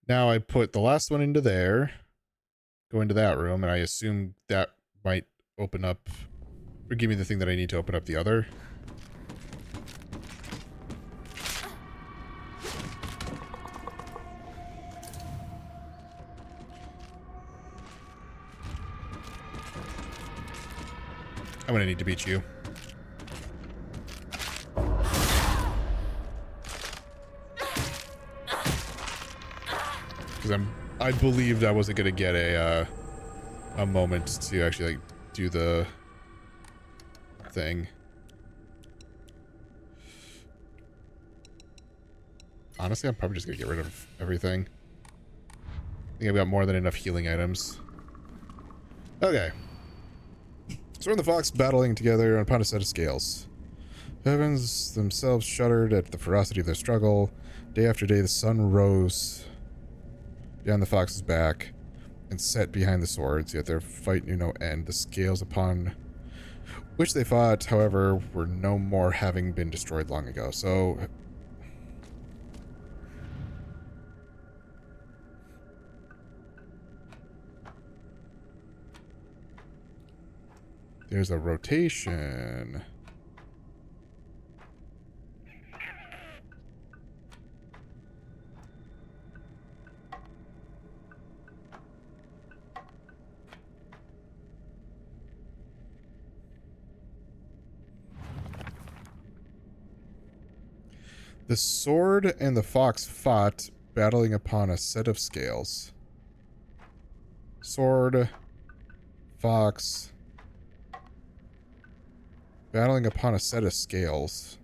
Now I put the last one into there, go into that room, and I assume that might open up, or give me the thing that I need to open up the other. I'm gonna need to beat you. Because I believed I wasn't gonna get a moment to actually like do the thing. Honestly, I'm probably just gonna get rid of everything. I think I've got more than enough healing items. Okay. Sword and the Fox battling together upon a set of scales. The heavens themselves shuddered at the ferocity of their struggle. Day after day, the sun rose down the Fox's back and set behind the swords, yet their fight knew no end. The scales upon which they fought, however, were no more, having been destroyed long ago. So there's a rotation. The sword and the fox fought, battling upon a set of scales. Sword, fox, battling upon a set of scales.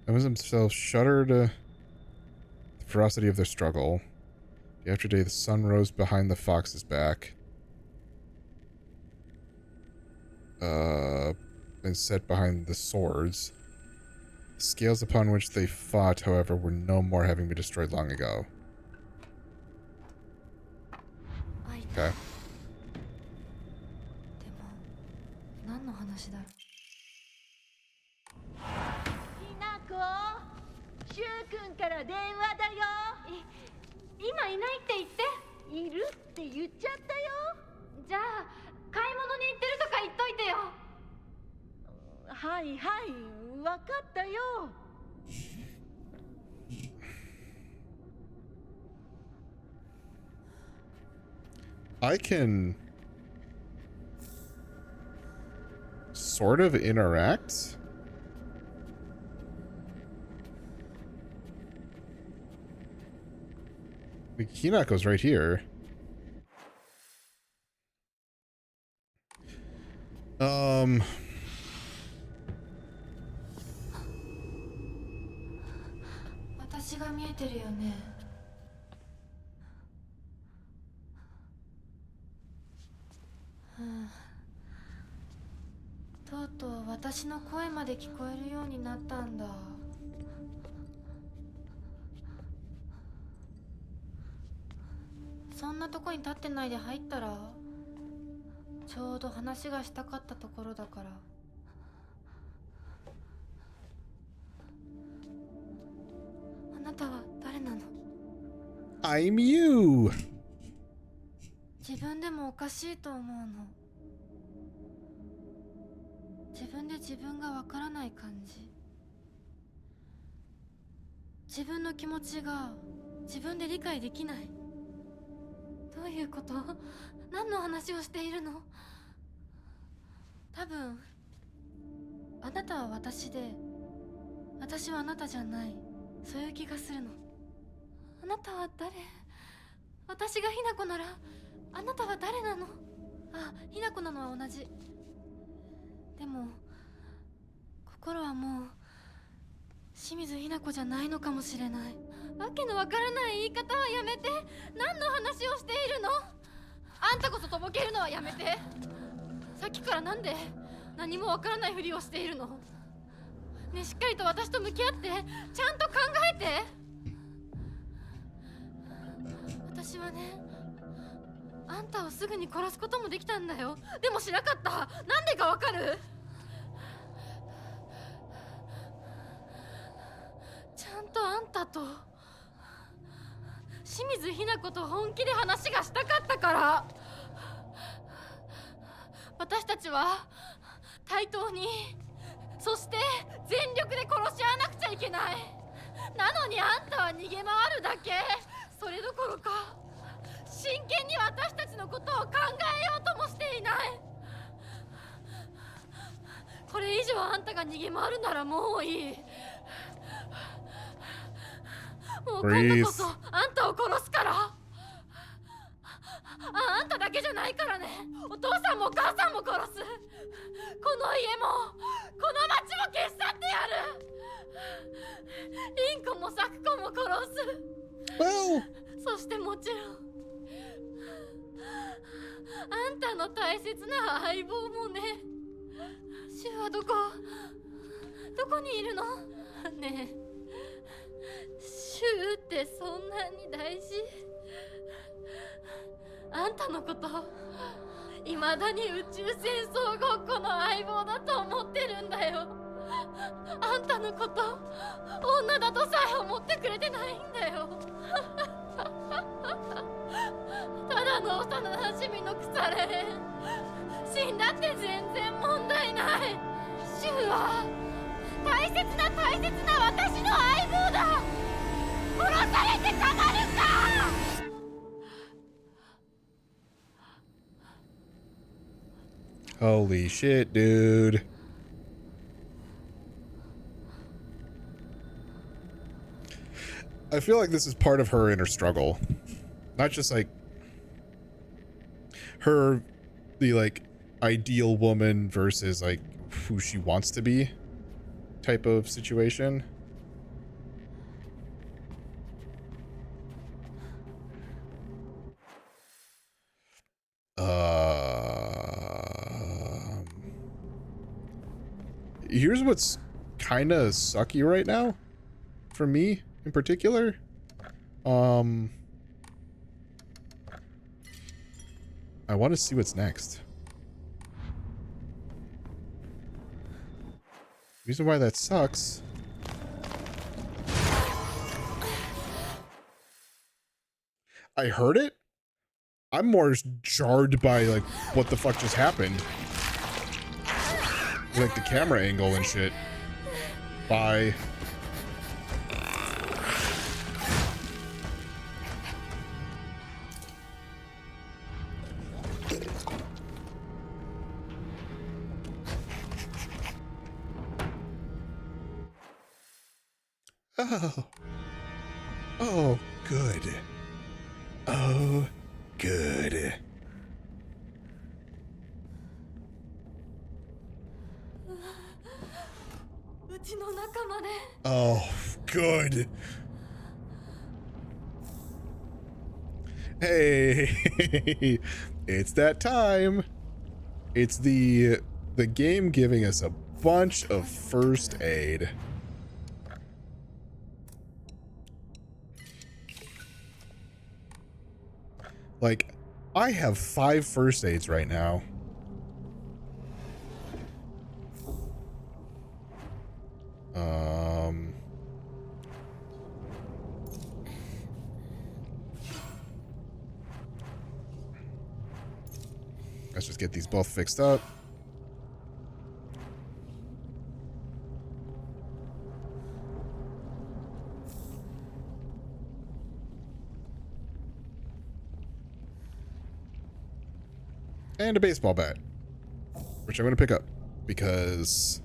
Those themselves shuddered the ferocity of their struggle. Day after day, the sun rose behind the fox's back. And set behind the swords. The scales upon which they fought, however, were no more, having been destroyed long ago. Okay. 今いないって言って。いるって言っちゃったよ。じゃあ買い物に行ってるとか言っといてよ。はいはい、わかったよ。I can sort of interact. The Hinako's right here. Um. 私が見えてるよね。とうとう私の声まで聞こえるようになったんだ。そんなとこに立ってないで入ったら、ちょうど話がしたかったところだから。あなたは誰なの？ I'm you. 自分でもおかしいと思うの。自分で自分がわからない感じ。自分の気持ちが自分で理解できない。どういうこと？何の話をしているの？多分あなたは私で、私はあなたじゃない。そういう気がするの。あなたは誰？私がひなこならあなたは誰なの？あ、ひなこなのは同じ。でも心はもう清水ひなこじゃないのかもしれない。わけのわからない言い方はやめて。何の話をしているの？あんたこそとぼけるのはやめて。さっきからなんで何もわからないふりをしているの。ね、しっかりと私と向き合って、ちゃんと考えて。私はね、あんたをすぐに殺すこともできたんだよ。でもしなかった。なんでかわかる？ちゃんとあんたと清水ひな子と本気で話がしたかったから。私たちは対等に、そして全力で殺し合わなくちゃいけない。なのにあんたは逃げ回るだけ。それどころか真剣に私たちのことを考えようともしていない。これ以上あんたが逃げ回るならもういい。もう今度こそあんたを殺すから。あんただけじゃないからね。お父さんもお母さんも殺す。この家もこの町も消し去ってやる。リンコもサクコも殺す。そしてもちろんあんたの大切な相棒もね。シュはどこにいるの？ねえ、シュってそんなに大事？あんたのこと未だに宇宙戦争ごっこの相棒だと思ってるんだよ。あんたのこと女だとさえ思ってくれてないんだよ。ただの幼なじみの腐れ死んだって全然問題ない。シュウは大切な私の相棒だ。殺されてたまるか。Holy shit, dude. I feel like this is part of her inner struggle. Not just like her, the like ideal woman versus like who she wants to be type of situation. Here's what's kind of sucky right now for me in particular. I want to see what's next. Reason why that sucks. I heard it. I'm more jarred by like what the fuck just happened. Like the camera angle and shit. Bye. Oh. Oh, good. Oh, good. Oh, good. Hey, it's that time. It's the game giving us a bunch of first aid. Like, I have 5 first aids right now. Let's just get these both fixed up. And a baseball bat, which I'm going to pick up because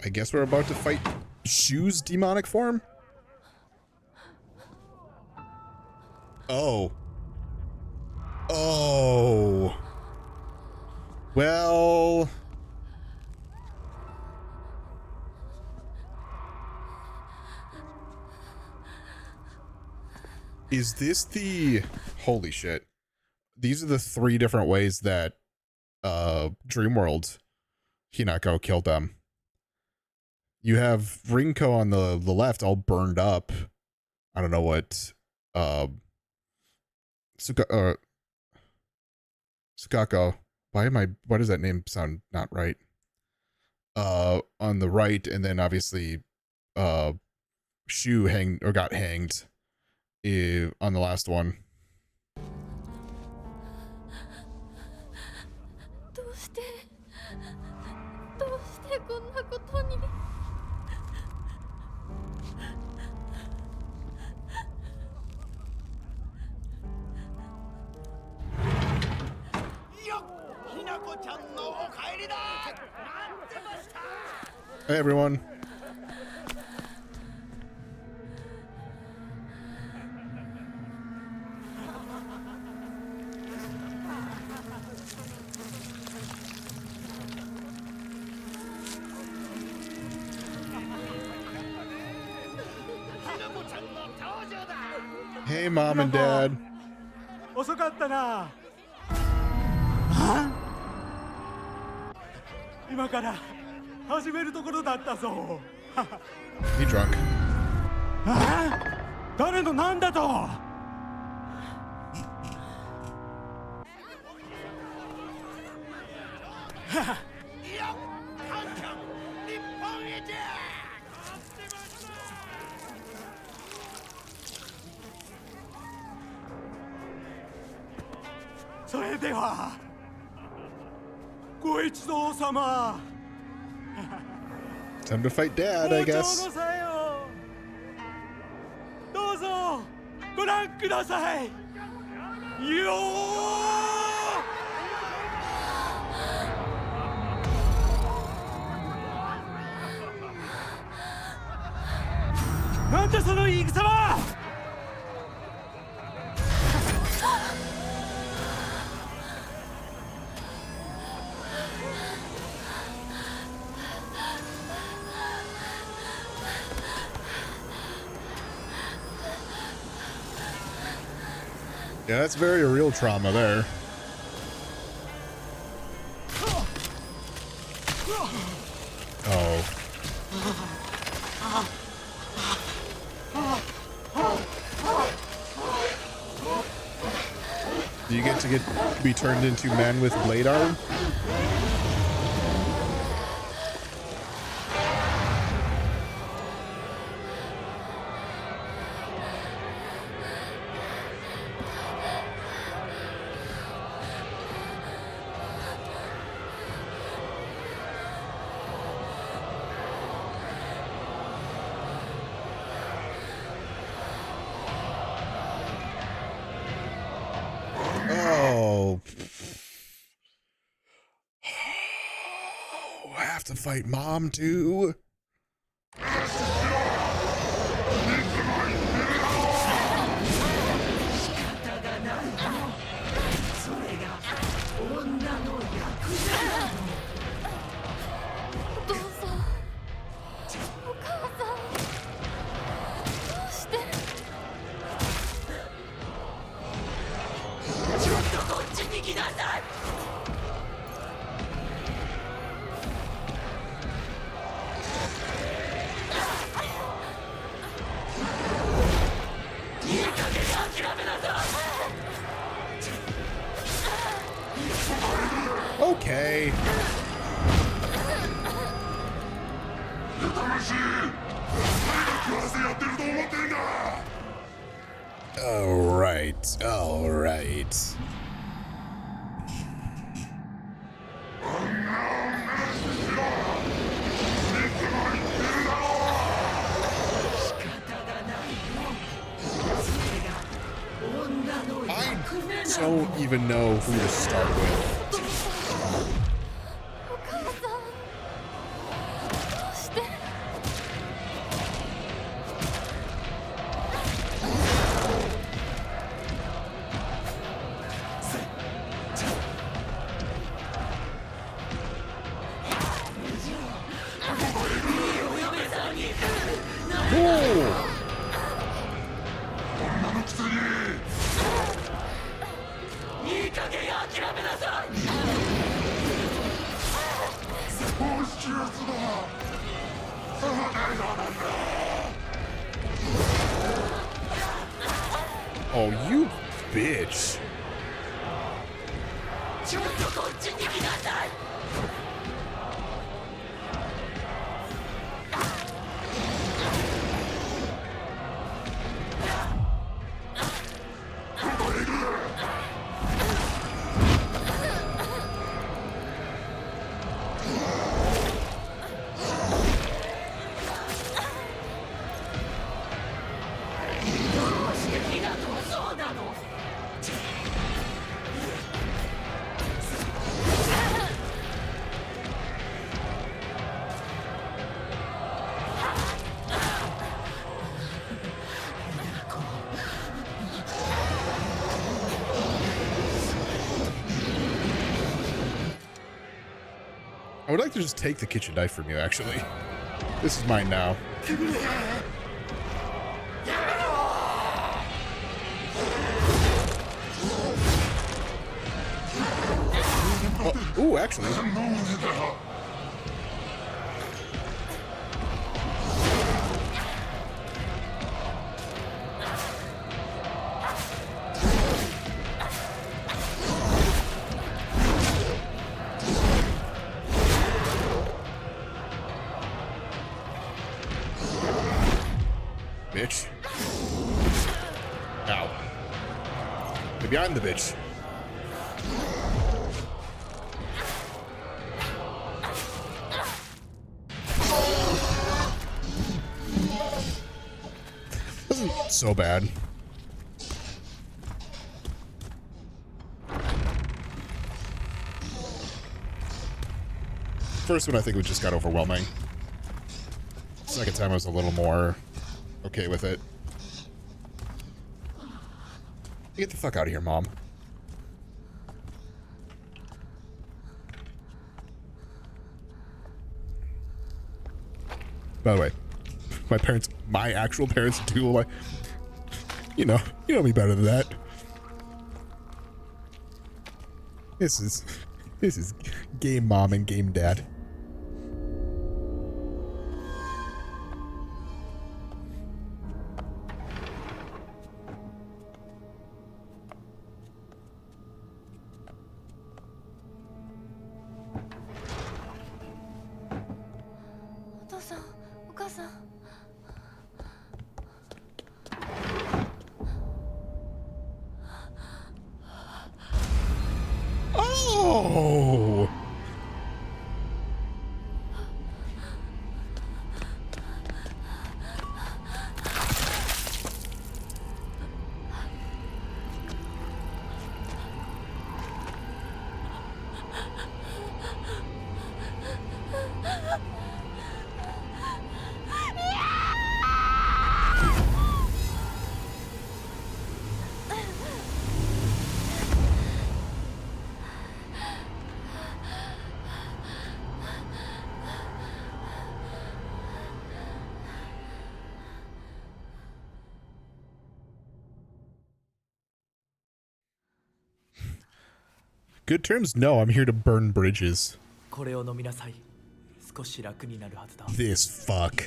I guess we're about to fight Shu's demonic form. Oh. Oh. Well. Is this the... Holy shit. These are the 3 different ways that Dreamworld Hinako killed them. You have Rinko on the left all burned up. I don't know what Sukako. Why does that name sound not right? On the right, and then obviously Shu got hanged on the last one. どうしてこんなことに。Hey everyone. Hey mom and dad. 遅かったな。今から始めるところだったぞ。He drunk. 誰のなんだと。それではご一同様。Time to fight dad, I guess. どうぞご覧ください。よー。なんだその戦は。Yeah, that's very real trauma there. Oh. Do you get to be turned into man with blade arm? Oh. I have to fight mom too. Okay. All right. All right. I don't even know who to start with. Cool. Oh, you bitch. I would like to just take the kitchen knife from you, actually. This is mine now. Oh, ooh, actually. Bitch. Ow. Get behind the bitch. Wasn't so bad. First one I think it just got overwhelming. Second time I was a little more okay with it. Get the fuck out of here, Mom. By the way, my actual parents do like, you know me better than that. This is game mom and game dad. Oh! Good terms? No, I'm here to burn bridges. This fuck.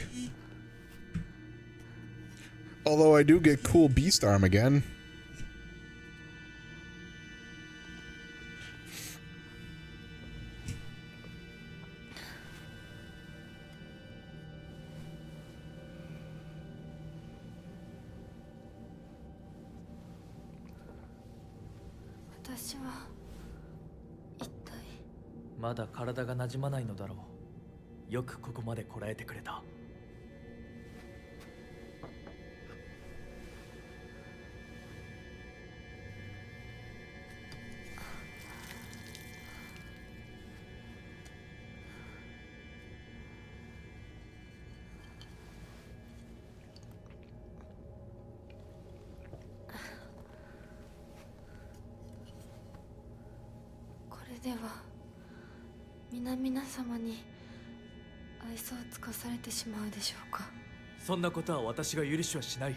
Although I do get cool beast arm again.まだ体が馴染まないのだろう。よくここまでこらえてくれた。これでは皆様に愛想を尽かされてしまうでしょうか。そんなことは私が許しはしない。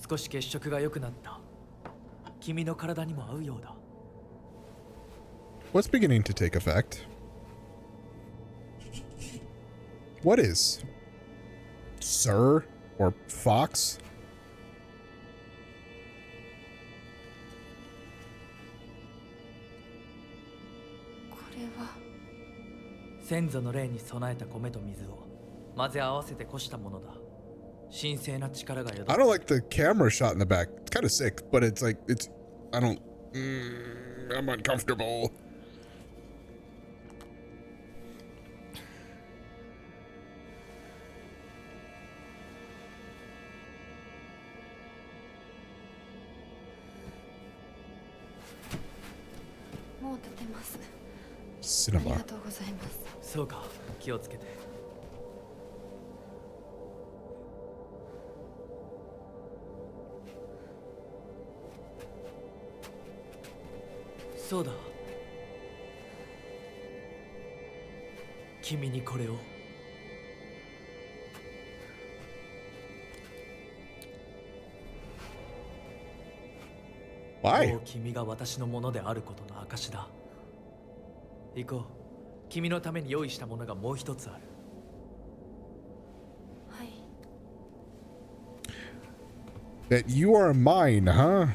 少し血色が良くなった。君の体にも合うようだ。What's beginning to take effect? What is? Sir? Or Fox? これは先祖の霊に備えた米と水を混ぜ合わせてこしたものだ。神聖な力が宿る。 I don't like the camera shot in the back. It's kind of sick, but it's like, I don't, I'm uncomfortable. もう立てます。あり Cinema. がとうございます。そうか、気をつけて。そうだ、君にこれを。 Why? もう君が私のものであることの証だ。行こう。君のために用意したものがもう一つある。はい。 That you are mine, huh?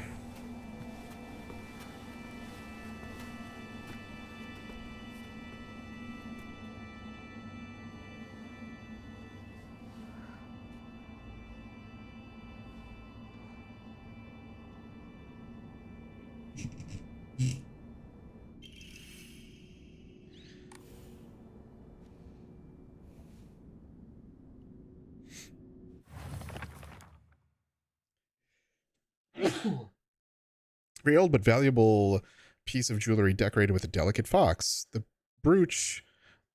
Very old but valuable piece of jewelry decorated with a delicate fox. The brooch,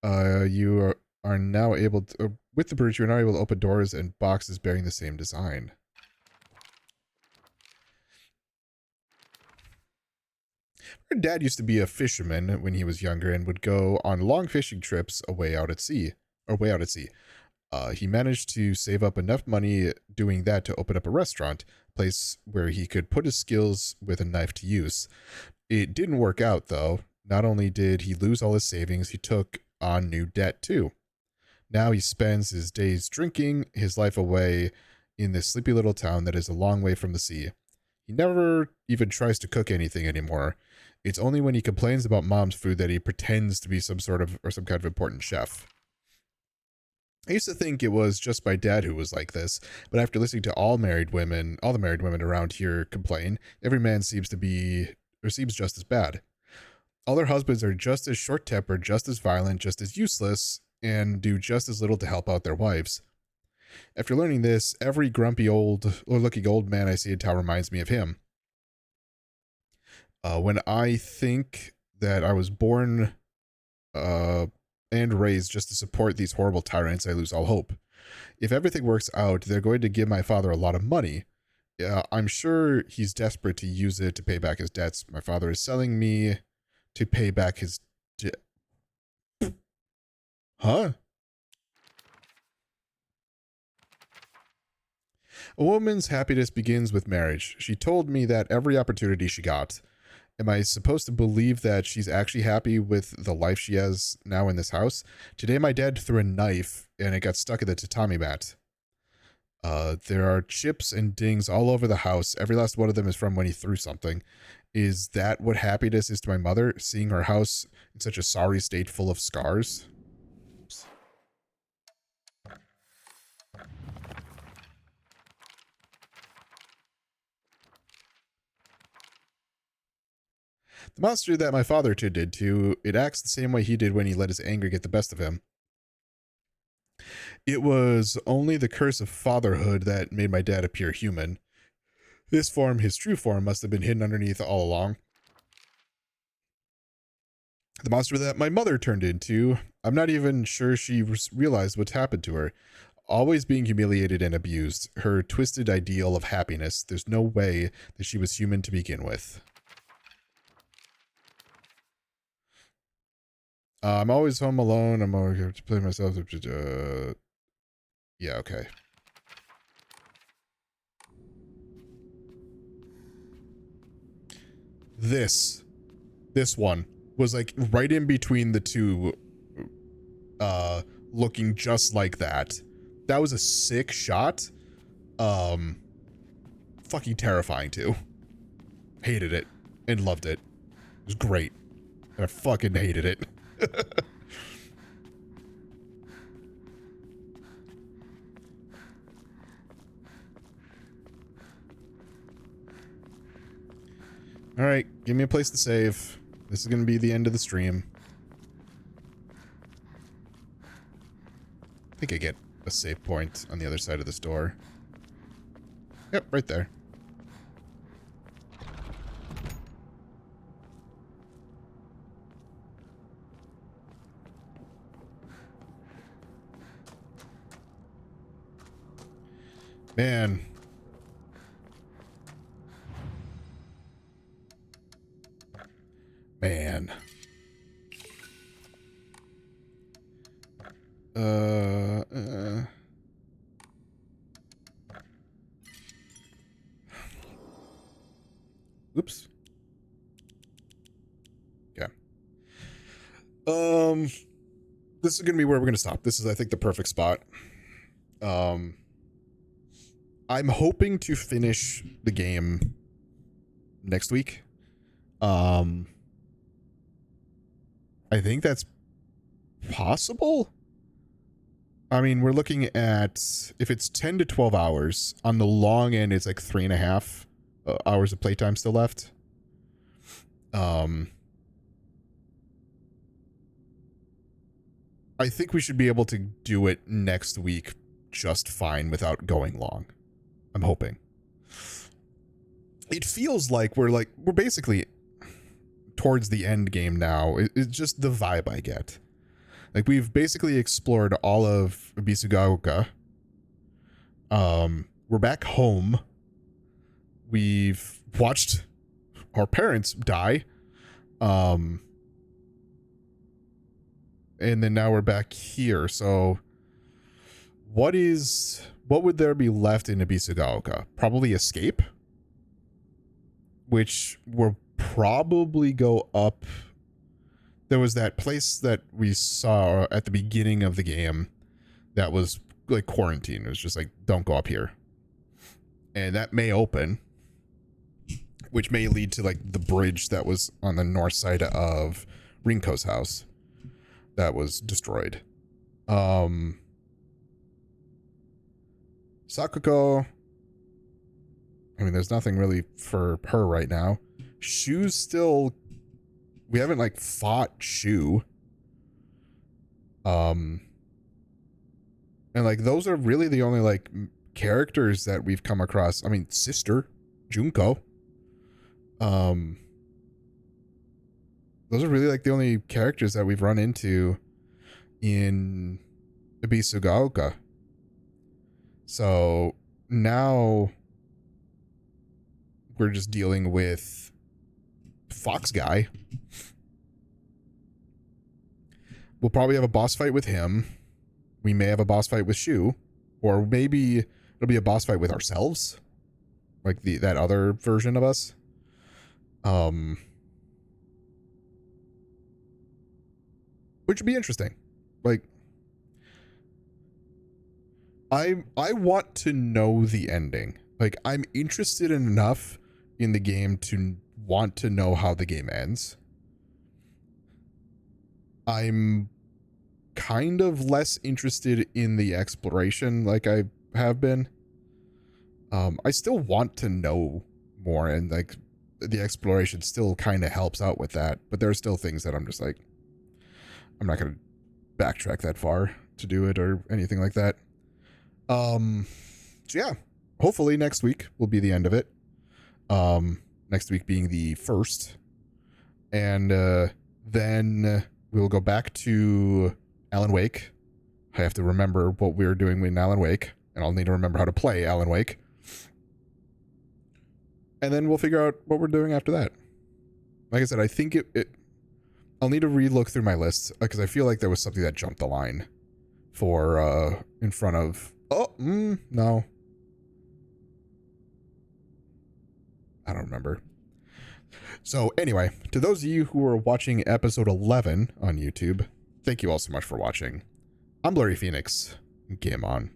you are now able to, with the brooch, you are now able to open doors and boxes bearing the same design. Her dad used to be a fisherman when he was younger and would go on long fishing trips away out at sea, or way out at sea. He managed to save up enough money doing that to open up a restaurant, a place where he could put his skills with a knife to use. It didn't work out, though. Not only did he lose all his savings, he took on new debt, too. Now he spends his days drinking his life away in this sleepy little town that is a long way from the sea. He never even tries to cook anything anymore. It's only when he complains about mom's food that he pretends to be some kind of important chef. I used to think it was just my dad who was like this, but after listening to all the married women around here complain, every man seems just as bad. All their husbands are just as short-tempered, just as violent, just as useless, and do just as little to help out their wives. After learning this, every grumpy looking old man I see in town reminds me of him. When I think that I was born and raised just to support these horrible tyrants, I lose all hope. If everything works out, they're going to give my father a lot of money. I'm sure he's desperate to use it to pay back his debts. My father is selling me to pay back his Huh? A woman's happiness begins with marriage. She told me that every opportunity she got. Am I supposed to believe that she's actually happy with the life she has now in this house? Today my dad threw a knife and it got stuck in the tatami mat. There are chips and dings all over the house. Every last one of them is from when he threw something. Is that what happiness is to my mother? Seeing her house in such a sorry state full of scars? The monster that my father turned into, it acts the same way he did when he let his anger get the best of him. It was only the curse of fatherhood that made my dad appear human. This form, his true form, must have been hidden underneath all along. The monster that my mother turned into, I'm not even sure she realized what's happened to her. Always being humiliated and abused, her twisted ideal of happiness, there's no way that she was human to begin with. I'm always home alone. I'm always have to play myself. Yeah, okay. this one was like right in between the two, looking just like that. That was a sick shot. Fucking terrifying too. Hated it and loved it. It was great. And I fucking hated it. Alright, give me a place to save. This is gonna be the end of the stream. I think I get a save point on the other side of this door. Yep, right there. Man. Man. Oops. Okay. This is gonna be where we're gonna stop. This is, I think, the perfect spot. I'm hoping to finish the game next week. I think that's possible. I mean, we're looking at, if it's 10 to 12 hours, on the long end, it's like 3.5 hours of playtime still left. I think we should be able to do it next week just fine without going long. I'm hoping. It feels like we're basically towards the end game now. It's just the vibe I get. Like, we've basically explored all of Ibisugaoka. We're back home. We've watched our parents die. And then now we're back here. So what would there be left in Ibisugaoka? Probably escape, which will probably go up. There was that place that we saw at the beginning of the game that was like quarantine. It was just like, don't go up here. And that may open, which may lead to like the bridge that was on the north side of Rinko's house that was destroyed. Sakuko, I mean, there's nothing really for her right now. Shu's still, we haven't like fought Shu. And like, those are really the only like characters that we've come across. I mean, sister Junko. Those are really like the only characters that we've run into in Ibisugaoka. So now we're just dealing with Fox Guy. We'll probably have a boss fight with him. We may have a boss fight with Shu, or maybe it'll be a boss fight with ourselves, like that other version of us. Which would be interesting. Like, I want to know the ending. Like, I'm interested enough in the game to want to know how the game ends. I'm kind of less interested in the exploration like I have been. I still want to know more, and like the exploration still kind of helps out with that, but there are still things that I'm just like, I'm not going to backtrack that far to do it or anything like that. So yeah, hopefully next week will be the end of it. Next week being the 1st. And then we'll go back to Alan Wake. I have to remember what we were doing in Alan Wake, and I'll need to remember how to play Alan Wake. And then we'll figure out what we're doing after that. Like I said, I think I'll need to re-look through my list, because I feel like there was something that jumped the line for in front of... no. I don't remember. So anyway, to those of you who are watching episode 11 on YouTube, thank you all so much for watching. I'm Blurry Phoenix. Game on.